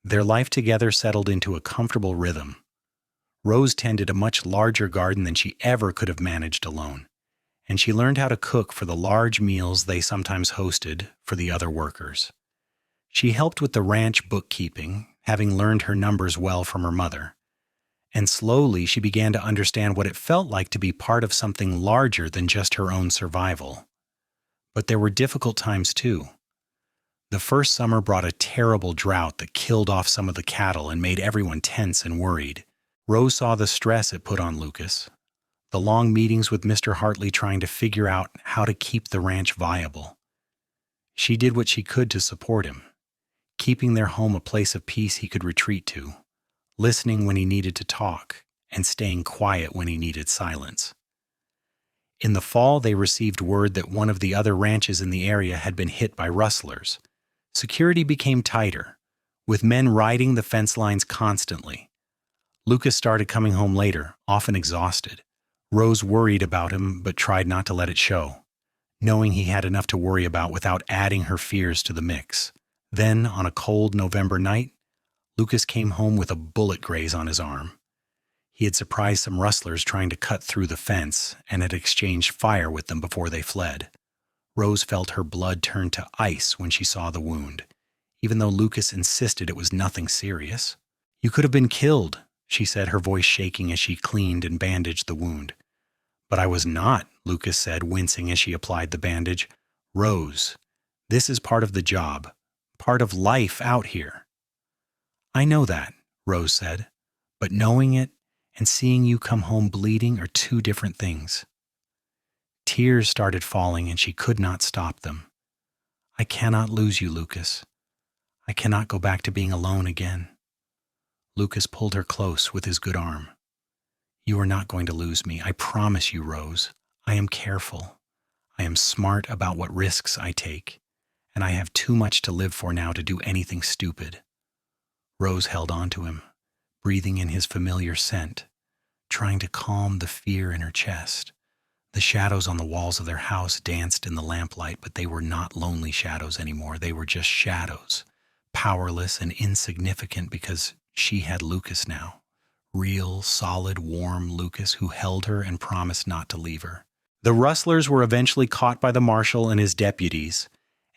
Their life together settled into a comfortable rhythm. Rose tended a much larger garden than she ever could have managed alone, and she learned how to cook for the large meals they sometimes hosted for the other workers. She helped with the ranch bookkeeping, having learned her numbers well from her mother. And slowly she began to understand what it felt like to be part of something larger than just her own survival. But there were difficult times too. The first summer brought a terrible drought that killed off some of the cattle and made everyone tense and worried. Rose saw the stress it put on Lucas, the long meetings with Mr. Hartley trying to figure out how to keep the ranch viable. She did what she could to support him, keeping their home a place of peace he could retreat to, listening when he needed to talk, and staying quiet when he needed silence. In the fall, they received word that one of the other ranches in the area had been hit by rustlers. Security became tighter, with men riding the fence lines constantly. Lucas started coming home later, often exhausted. Rose worried about him but tried not to let it show, knowing he had enough to worry about without adding her fears to the mix. Then, on a cold November night, Lucas came home with a bullet graze on his arm. He had surprised some rustlers trying to cut through the fence and had exchanged fire with them before they fled. Rose felt her blood turn to ice when she saw the wound, even though Lucas insisted it was nothing serious. "You could have been killed," she said, her voice shaking as she cleaned and bandaged the wound. "But I was not," Lucas said, wincing as she applied the bandage. "Rose, this is part of the job, part of life out here." "I know that," Rose said, "but knowing it and seeing you come home bleeding are two different things." Tears started falling and she could not stop them. "I cannot lose you, Lucas. I cannot go back to being alone again." Lucas pulled her close with his good arm. "You are not going to lose me. I promise you, Rose. I am careful. I am smart about what risks I take, and I have too much to live for now to do anything stupid." Rose held on to him, breathing in his familiar scent, trying to calm the fear in her chest. The shadows on the walls of their house danced in the lamplight, but they were not lonely shadows anymore. They were just shadows, powerless and insignificant because she had Lucas now. Real, solid, warm Lucas who held her and promised not to leave her. The rustlers were eventually caught by the marshal and his deputies,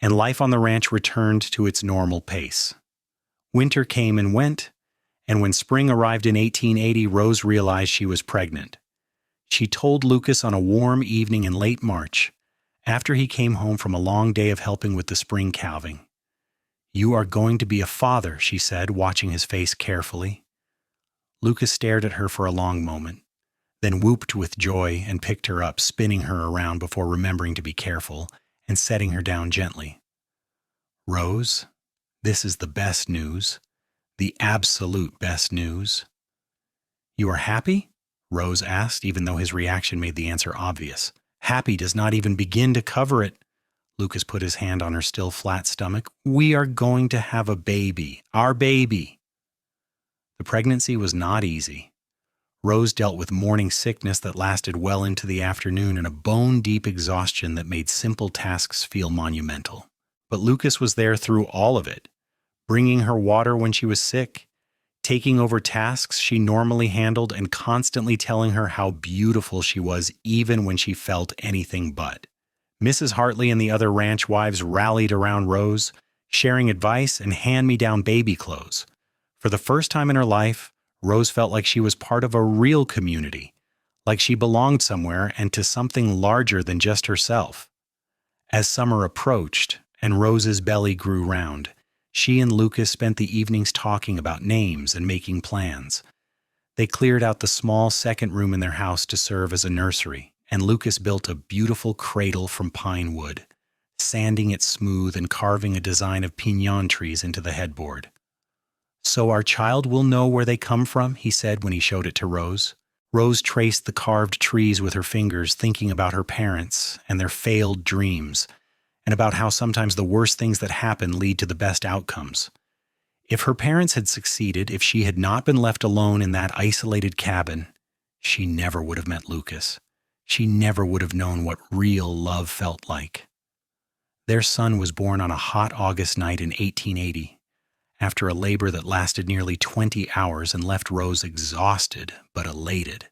and life on the ranch returned to its normal pace. Winter came and went, and when spring arrived in 1880, Rose realized she was pregnant. She told Lucas on a warm evening in late March, after he came home from a long day of helping with the spring calving. "You are going to be a father," she said, watching his face carefully. Lucas stared at her for a long moment, then whooped with joy and picked her up, spinning her around before remembering to be careful and setting her down gently. "Rose, this is the best news, the absolute best news." "You are happy?" Rose asked, even though his reaction made the answer obvious. "Happy does not even begin to cover it." Lucas put his hand on her still flat stomach. "We are going to have a baby, our baby." The pregnancy was not easy. Rose dealt with morning sickness that lasted well into the afternoon and a bone-deep exhaustion that made simple tasks feel monumental. But Lucas was there through all of it, bringing her water when she was sick, taking over tasks she normally handled, and constantly telling her how beautiful she was even when she felt anything but. Mrs. Hartley and the other ranch wives rallied around Rose, sharing advice and hand-me-down baby clothes. For the first time in her life, Rose felt like she was part of a real community, like she belonged somewhere and to something larger than just herself. As summer approached and Rose's belly grew round, she and Lucas spent the evenings talking about names and making plans. They cleared out the small second room in their house to serve as a nursery, and Lucas built a beautiful cradle from pine wood, sanding it smooth and carving a design of piñon trees into the headboard. "So our child will know where they come from," he said when he showed it to Rose. Rose traced the carved trees with her fingers, thinking about her parents and their failed dreams, and about how sometimes the worst things that happen lead to the best outcomes. If her parents had succeeded, if she had not been left alone in that isolated cabin, she never would have met Lucas. She never would have known what real love felt like. Their son was born on a hot August night in 1880, after a labor that lasted nearly 20 hours and left Rose exhausted but elated.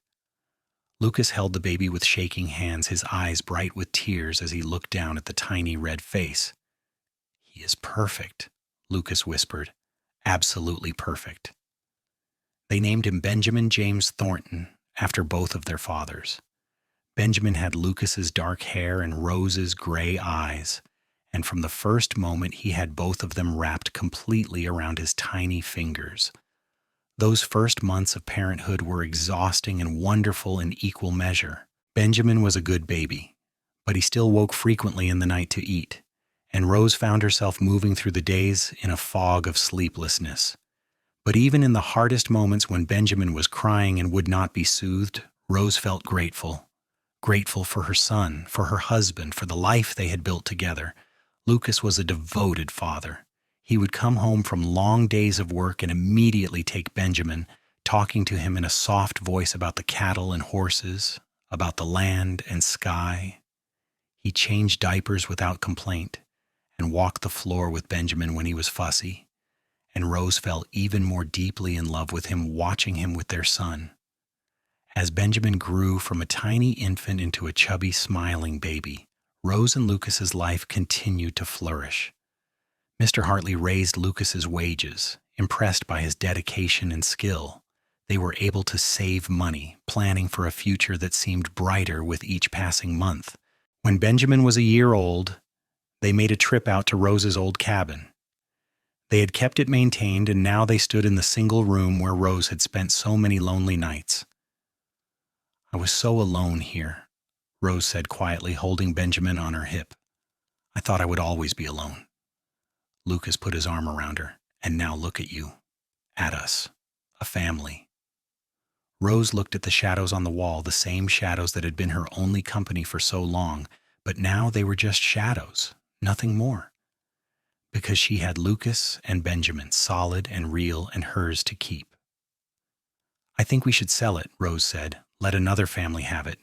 Lucas held the baby with shaking hands, his eyes bright with tears as he looked down at the tiny red face. "He is perfect," Lucas whispered. "Absolutely perfect." They named him Benjamin James Thornton, after both of their fathers. Benjamin had Lucas's dark hair and Rose's gray eyes, and from the first moment he had both of them wrapped completely around his tiny fingers. Those first months of parenthood were exhausting and wonderful in equal measure. Benjamin was a good baby, but he still woke frequently in the night to eat, and Rose found herself moving through the days in a fog of sleeplessness. But even in the hardest moments when Benjamin was crying and would not be soothed, Rose felt grateful. Grateful for her son, for her husband, for the life they had built together. Lucas was a devoted father. He would come home from long days of work and immediately take Benjamin, talking to him in a soft voice about the cattle and horses, about the land and sky. He changed diapers without complaint and walked the floor with Benjamin when he was fussy. And Rose fell even more deeply in love with him, watching him with their son. As Benjamin grew from a tiny infant into a chubby, smiling baby, Rose and Lucas's life continued to flourish. Mr. Hartley raised Lucas's wages. Impressed by his dedication and skill, they were able to save money, planning for a future that seemed brighter with each passing month. When Benjamin was a year old, they made a trip out to Rose's old cabin. They had kept it maintained, and now they stood in the single room where Rose had spent so many lonely nights. "I was so alone here," Rose said quietly, holding Benjamin on her hip. "I thought I would always be alone." Lucas put his arm around her. "And now look at you. At us. A family." Rose looked at the shadows on the wall, the same shadows that had been her only company for so long, but now they were just shadows, nothing more. Because she had Lucas and Benjamin, solid and real and hers to keep. "I think we should sell it," Rose said. "Let another family have it.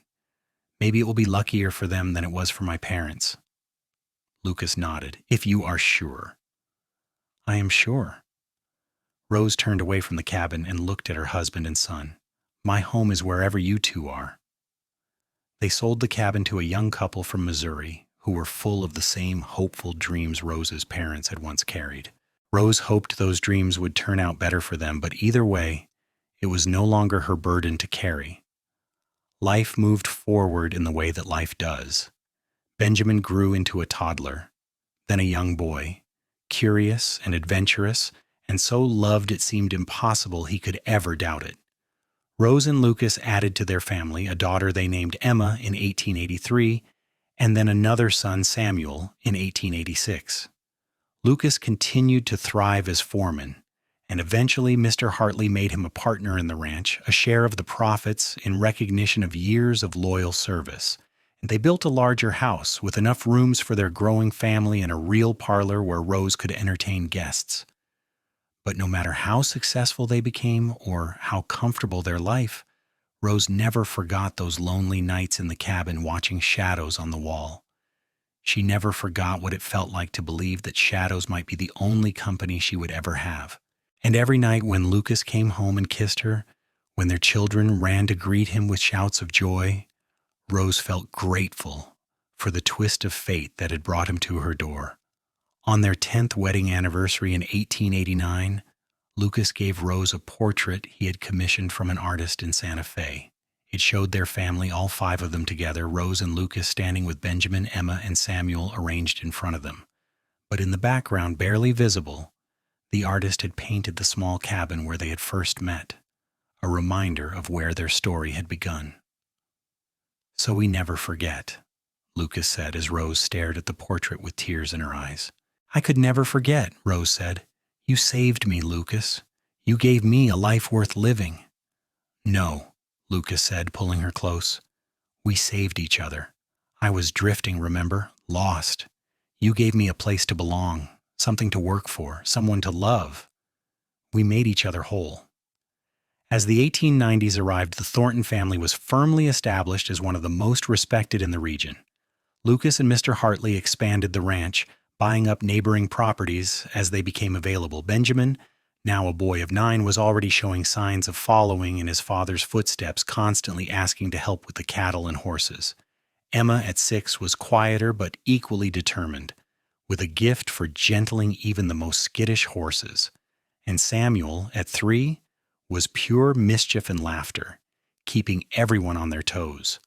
Maybe it will be luckier for them than it was for my parents." Lucas nodded. "If you are sure." "I am sure." Rose turned away from the cabin and looked at her husband and son. "My home is wherever you two are." They sold the cabin to a young couple from Missouri who were full of the same hopeful dreams Rose's parents had once carried. Rose hoped those dreams would turn out better for them, but either way, it was no longer her burden to carry. Life moved forward in the way that life does. Benjamin grew into a toddler, then a young boy, curious and adventurous, and so loved it seemed impossible he could ever doubt it. Rose and Lucas added to their family a daughter they named Emma in 1883, and then another son, Samuel, in 1886. Lucas continued to thrive as foreman, and eventually Mr. Hartley made him a partner in the ranch, a share of the profits in recognition of years of loyal service. And they built a larger house with enough rooms for their growing family and a real parlor where Rose could entertain guests. But no matter how successful they became or how comfortable their life, Rose never forgot those lonely nights in the cabin watching shadows on the wall. She never forgot what it felt like to believe that shadows might be the only company she would ever have. And every night when Lucas came home and kissed her, when their children ran to greet him with shouts of joy, Rose felt grateful for the twist of fate that had brought him to her door. On their 10th wedding anniversary in 1889, Lucas gave Rose a portrait he had commissioned from an artist in Santa Fe. It showed their family, all 5 of them together, Rose and Lucas standing with Benjamin, Emma, and Samuel arranged in front of them. But in the background, barely visible, the artist had painted the small cabin where they had first met, a reminder of where their story had begun. "So we never forget," Lucas said as Rose stared at the portrait with tears in her eyes. "I could never forget," Rose said. "You saved me, Lucas. You gave me a life worth living." "No," Lucas said, pulling her close. "We saved each other. I was drifting, remember? Lost. You gave me a place to belong, something to work for, someone to love. We made each other whole." As the 1890s arrived, the Thornton family was firmly established as one of the most respected in the region. Lucas and Mr. Hartley expanded the ranch, buying up neighboring properties as they became available. Benjamin, now a boy of 9, was already showing signs of following in his father's footsteps, constantly asking to help with the cattle and horses. Emma, at 6, was quieter but equally determined, with a gift for gentling even the most skittish horses. And Samuel, at 3, was pure mischief and laughter, keeping everyone on their toes.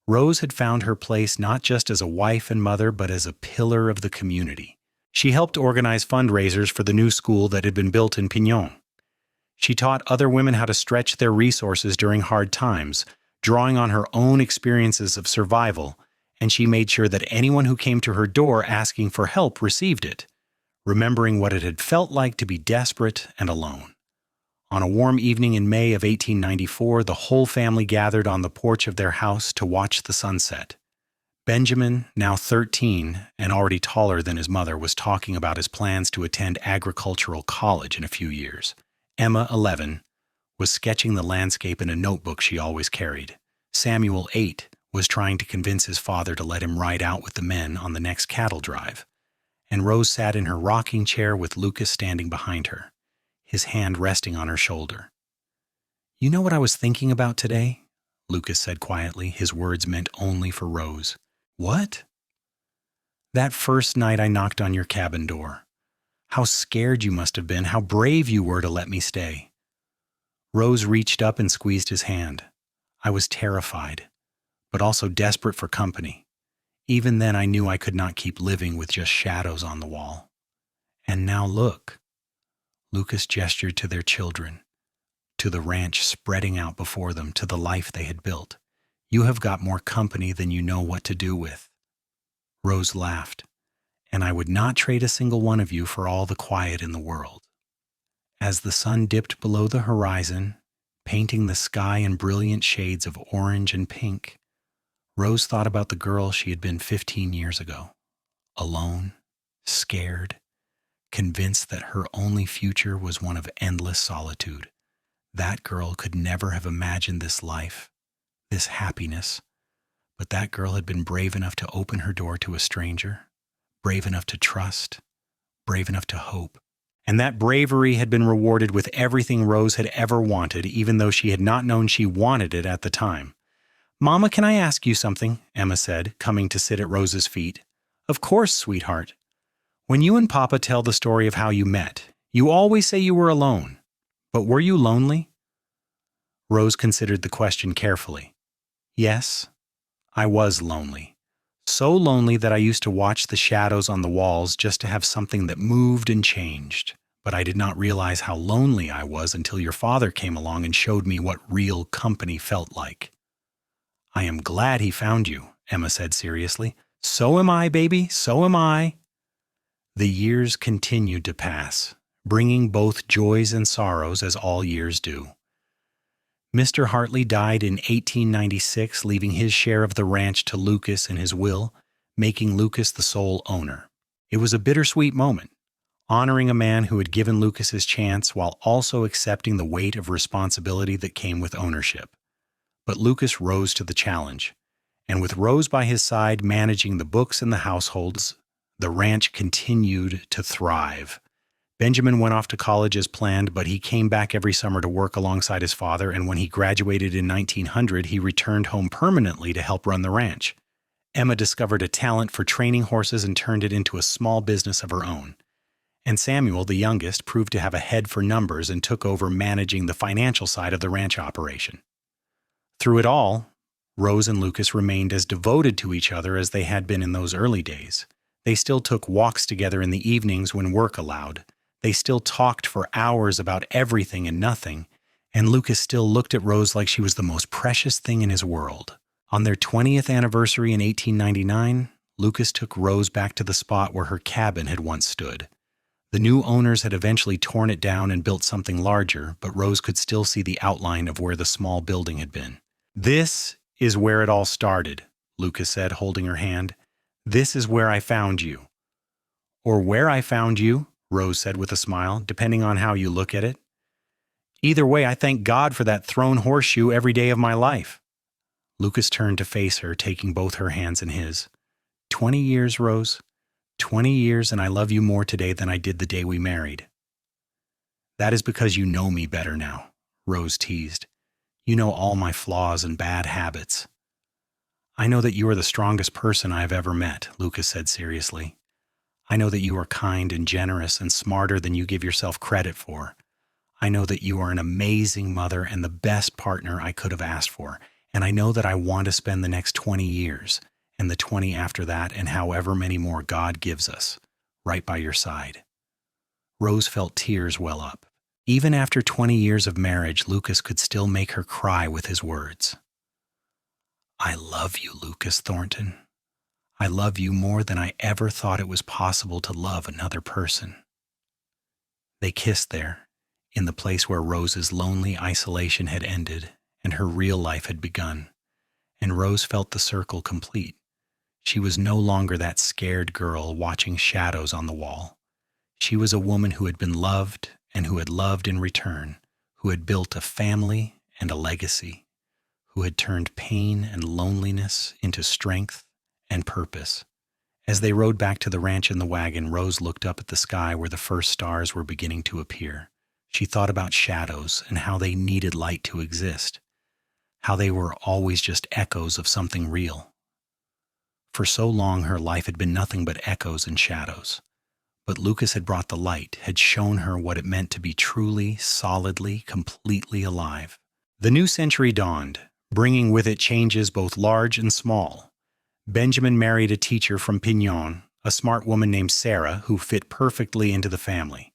Rose had found her place not just as a wife and mother, but as a pillar of the community. She helped organize fundraisers for the new school that had been built in Pignon. She taught other women how to stretch their resources during hard times, drawing on her own experiences of survival, and she made sure that anyone who came to her door asking for help received it, remembering what it had felt like to be desperate and alone. On a warm evening in May of 1894, the whole family gathered on the porch of their house to watch the sunset. Benjamin, now 13 and already taller than his mother, was talking about his plans to attend agricultural college in a few years. Emma, 11, was sketching the landscape in a notebook she always carried. Samuel, 8, was trying to convince his father to let him ride out with the men on the next cattle drive. And Rose sat in her rocking chair with Lucas standing behind her, his hand resting on her shoulder. "You know what I was thinking about today?" Lucas said quietly, his words meant only for Rose. "What?" "That first night I knocked on your cabin door. How scared you must have been, how brave you were to let me stay." Rose reached up and squeezed his hand. "I was terrified, but also desperate for company. Even then I knew I could not keep living with just shadows on the wall. And now look." Lucas gestured to their children, to the ranch spreading out before them, to the life they had built. "You have got more company than you know what to do with." Rose laughed. "And I would not trade a single one of you for all the quiet in the world." As the sun dipped below the horizon, painting the sky in brilliant shades of orange and pink, Rose thought about the girl she had been 15 years ago, alone, scared, convinced that her only future was one of endless solitude. That girl could never have imagined this life, this happiness, but that girl had been brave enough to open her door to a stranger, brave enough to trust, brave enough to hope. And that bravery had been rewarded with everything Rose had ever wanted, even though she had not known she wanted it at the time. "Mama, can I ask you something?" Emma said, coming to sit at Rose's feet. "Of course, sweetheart. When you and Papa tell the story of how you met, you always say you were alone. But were you lonely?" Rose considered the question carefully. "Yes, I was lonely. So lonely that I used to watch the shadows on the walls just to have something that moved and changed. But I did not realize how lonely I was until your father came along and showed me what real company felt like." "I am glad he found you," Emma said seriously. "So am I, baby, so am I." The years continued to pass, bringing both joys and sorrows, as all years do. Mr. Hartley died in 1896, leaving his share of the ranch to Lucas in his will, making Lucas the sole owner. It was a bittersweet moment, honoring a man who had given Lucas his chance while also accepting the weight of responsibility that came with ownership. But Lucas rose to the challenge, and with Rose by his side managing the books and the households, the ranch continued to thrive. Benjamin went off to college as planned, but he came back every summer to work alongside his father, and when he graduated in 1900, he returned home permanently to help run the ranch. Emma discovered a talent for training horses and turned it into a small business of her own. And Samuel, the youngest, proved to have a head for numbers and took over managing the financial side of the ranch operation. Through it all, Rose and Lucas remained as devoted to each other as they had been in those early days. They still took walks together in the evenings when work allowed. They still talked for hours about everything and nothing, and Lucas still looked at Rose like she was the most precious thing in his world. On their 20th anniversary in 1899, Lucas took Rose back to the spot where her cabin had once stood. The new owners had eventually torn it down and built something larger, but Rose could still see the outline of where the small building had been. "This is where it all started," Lucas said, holding her hand. "This is where I found you." "Or where I found you," Rose said with a smile, "depending on how you look at it. Either way, I thank God for that thrown horseshoe every day of my life." Lucas turned to face her, taking both her hands in his. 20 years, Rose. 20 years, and I love you more today than I did the day we married." That is because you know me better now, Rose teased. You know all my flaws and bad habits. I know that you are the strongest person I have ever met, Lucas said seriously. I know that you are kind and generous and smarter than you give yourself credit for. I know that you are an amazing mother and the best partner I could have asked for, and I know that I want to spend the next 20 years, and the 20 after that, and however many more God gives us, right by your side. Rose felt tears well up. Even after 20 years of marriage, Lucas could still make her cry with his words. I love you, Lucas Thornton. I love you more than I ever thought it was possible to love another person. They kissed there, in the place where Rose's lonely isolation had ended and her real life had begun, and Rose felt the circle complete. She was no longer that scared girl watching shadows on the wall. She was a woman who had been loved and who had loved in return, who had built a family and a legacy, who had turned pain and loneliness into strength and purpose. As they rode back to the ranch in the wagon, Rose looked up at the sky where the first stars were beginning to appear. She thought about shadows and how they needed light to exist, how they were always just echoes of something real. For so long, her life had been nothing but echoes and shadows. But Lucas had brought the light, had shown her what it meant to be truly, solidly, completely alive. The new century dawned, bringing with it changes both large and small. Benjamin married a teacher from Pignon, a smart woman named Sarah who fit perfectly into the family.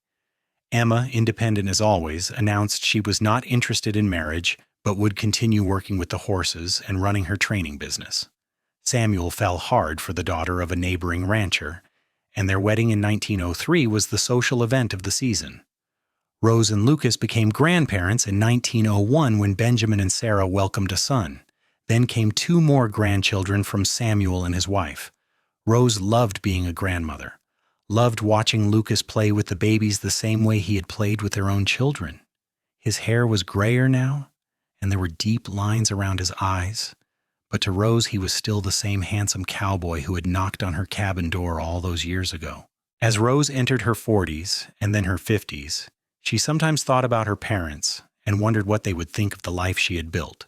Emma, independent as always, announced she was not interested in marriage, but would continue working with the horses and running her training business. Samuel fell hard for the daughter of a neighboring rancher, and their wedding in 1903 was the social event of the season. Rose and Lucas became grandparents in 1901 when Benjamin and Sarah welcomed a son. Then came 2 more grandchildren from Samuel and his wife. Rose loved being a grandmother, loved watching Lucas play with the babies the same way he had played with their own children. His hair was grayer now, and there were deep lines around his eyes, but to Rose he was still the same handsome cowboy who had knocked on her cabin door all those years ago. As Rose entered her 40s and then her 50s, she sometimes thought about her parents and wondered what they would think of the life she had built.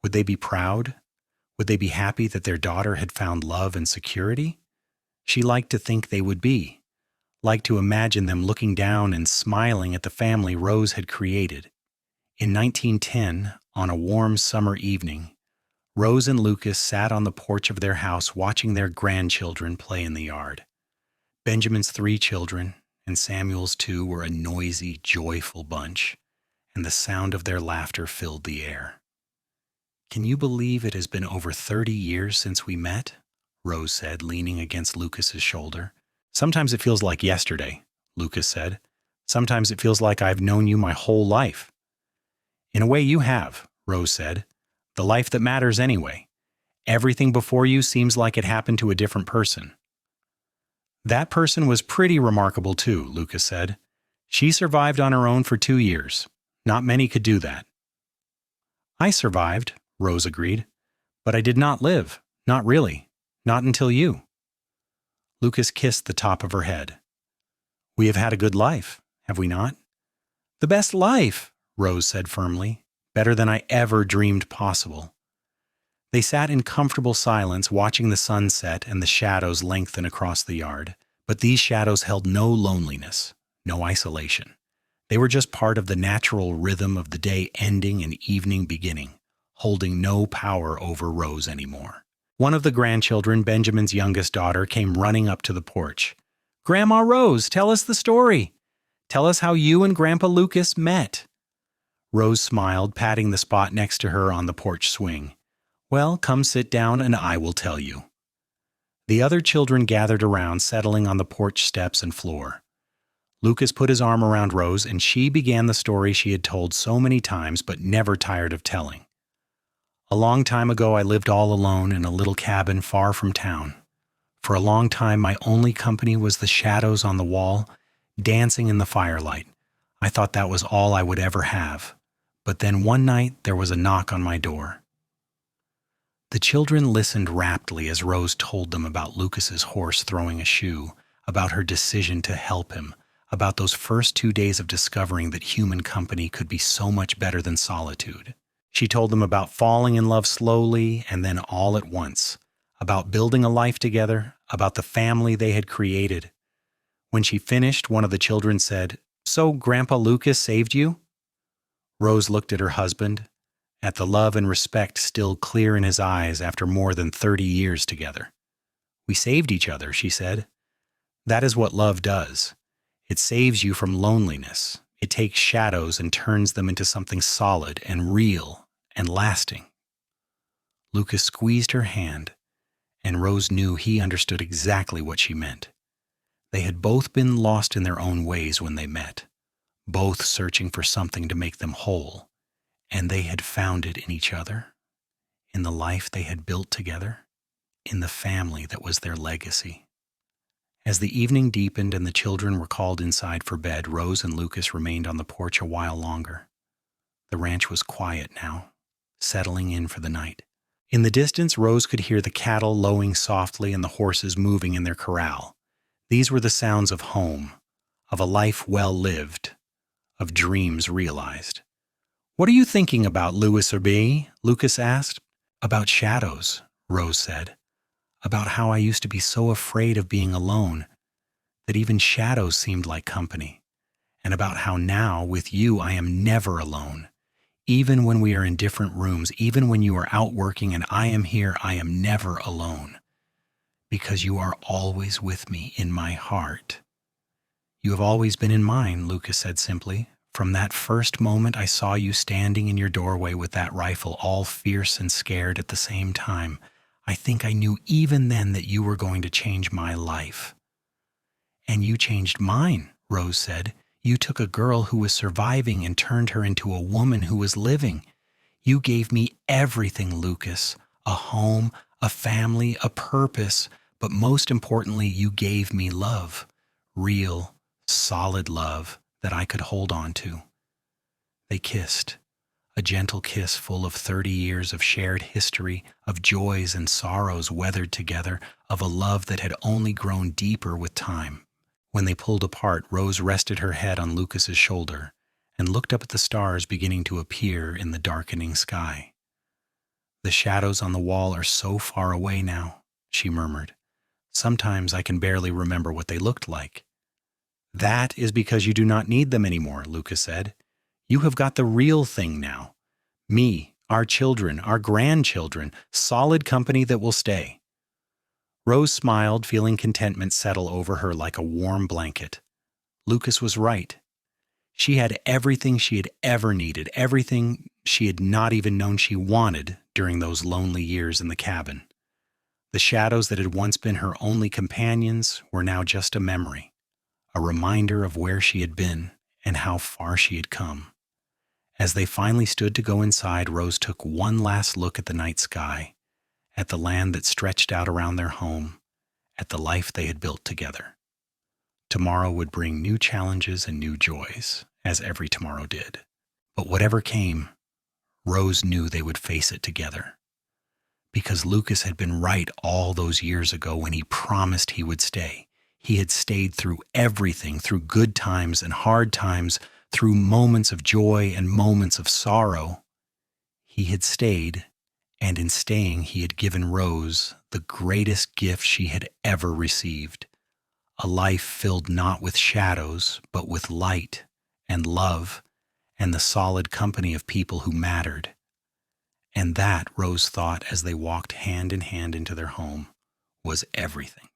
Would they be proud? Would they be happy that their daughter had found love and security? She liked to think they would be, liked to imagine them looking down and smiling at the family Rose had created. In 1910, on a warm summer evening, Rose and Lucas sat on the porch of their house watching their grandchildren play in the yard. Benjamin's 3 children and Samuel's 2 were a noisy, joyful bunch, and the sound of their laughter filled the air. Can you believe it has been over 30 years since we met? Rose said, leaning against Lucas's shoulder. Sometimes it feels like yesterday, Lucas said. Sometimes it feels like I've known you my whole life. In a way you have, Rose said. The life that matters anyway. Everything before you seems like it happened to a different person. That person was pretty remarkable too, Lucas said. She survived on her own for 2 years. Not many could do that. I survived, Rose agreed. But I did not live. Not really. Not until you. Lucas kissed the top of her head. We have had a good life, have we not? The best life, Rose said firmly. Better than I ever dreamed possible. They sat in comfortable silence, watching the sun set and the shadows lengthen across the yard. But these shadows held no loneliness, no isolation. They were just part of the natural rhythm of the day ending and evening beginning, holding no power over Rose anymore. One of the grandchildren, Benjamin's youngest daughter, came running up to the porch. Grandma Rose, tell us the story. Tell us how you and Grandpa Lucas met. Rose smiled, patting the spot next to her on the porch swing. Well, come sit down and I will tell you. The other children gathered around, settling on the porch steps and floor. Lucas put his arm around Rose and she began the story she had told so many times but never tired of telling. A long time ago I lived all alone in a little cabin far from town. For a long time my only company was the shadows on the wall, dancing in the firelight. I thought that was all I would ever have. But then one night there was a knock on my door. The children listened raptly as Rose told them about Lucas's horse throwing a shoe, about her decision to help him, about those first 2 days of discovering that human company could be so much better than solitude. She told them about falling in love slowly and then all at once, about building a life together, about the family they had created. When she finished, one of the children said, "So Grandpa Lucas saved you?" Rose looked at her husband, at the love and respect still clear in his eyes after more than 30 years together. "We saved each other," she said. "That is what love does. It saves you from loneliness. It takes shadows and turns them into something solid and real and lasting." Lucas squeezed her hand, and Rose knew he understood exactly what she meant. They had both been lost in their own ways when they met, both searching for something to make them whole, and they had found it in each other, in the life they had built together, in the family that was their legacy. As the evening deepened and the children were called inside for bed, Rose and Lucas remained on the porch a while longer. The ranch was quiet now, settling in for the night. In the distance, Rose could hear the cattle lowing softly and the horses moving in their corral. These were the sounds of home, of a life well lived, of dreams realized. "What are you thinking about, Louis or B?" Lucas asked. "About shadows," Rose said. "About how I used to be so afraid of being alone, that even shadows seemed like company. And about how now, with you, I am never alone. Even when we are in different rooms, even when you are out working and I am here, I am never alone. Because you are always with me in my heart." "You have always been in mine," Lucas said simply. "From that first moment I saw you standing in your doorway with that rifle, all fierce and scared at the same time. I think I knew even then that you were going to change my life." "And you changed mine," Rose said. "You took a girl who was surviving and turned her into a woman who was living. You gave me everything, Lucas. A home, a family, a purpose. But most importantly, you gave me love. Real, solid love that I could hold on to." They kissed, a gentle kiss full of 30 years of shared history, of joys and sorrows weathered together, of a love that had only grown deeper with time. When they pulled apart, Rose rested her head on Lucas's shoulder and looked up at the stars beginning to appear in the darkening sky. "The shadows on the wall are so far away now," she murmured. "Sometimes I can barely remember what they looked like." "That is because you do not need them anymore," Lucas said. "You have got the real thing now. Me, our children, our grandchildren, solid company that will stay." Rose smiled, feeling contentment settle over her like a warm blanket. Lucas was right. She had everything she had ever needed, everything she had not even known she wanted during those lonely years in the cabin. The shadows that had once been her only companions were now just a memory, a reminder of where she had been and how far she had come. As they finally stood to go inside, Rose took one last look at the night sky, at the land that stretched out around their home, at the life they had built together. Tomorrow would bring new challenges and new joys, as every tomorrow did. But whatever came, Rose knew they would face it together. Because Lucas had been right all those years ago when he promised he would stay. He had stayed through everything, through good times and hard times, through moments of joy and moments of sorrow. He had stayed, and in staying he had given Rose the greatest gift she had ever received, a life filled not with shadows, but with light and love and the solid company of people who mattered. And that, Rose thought as they walked hand in hand into their home, was everything.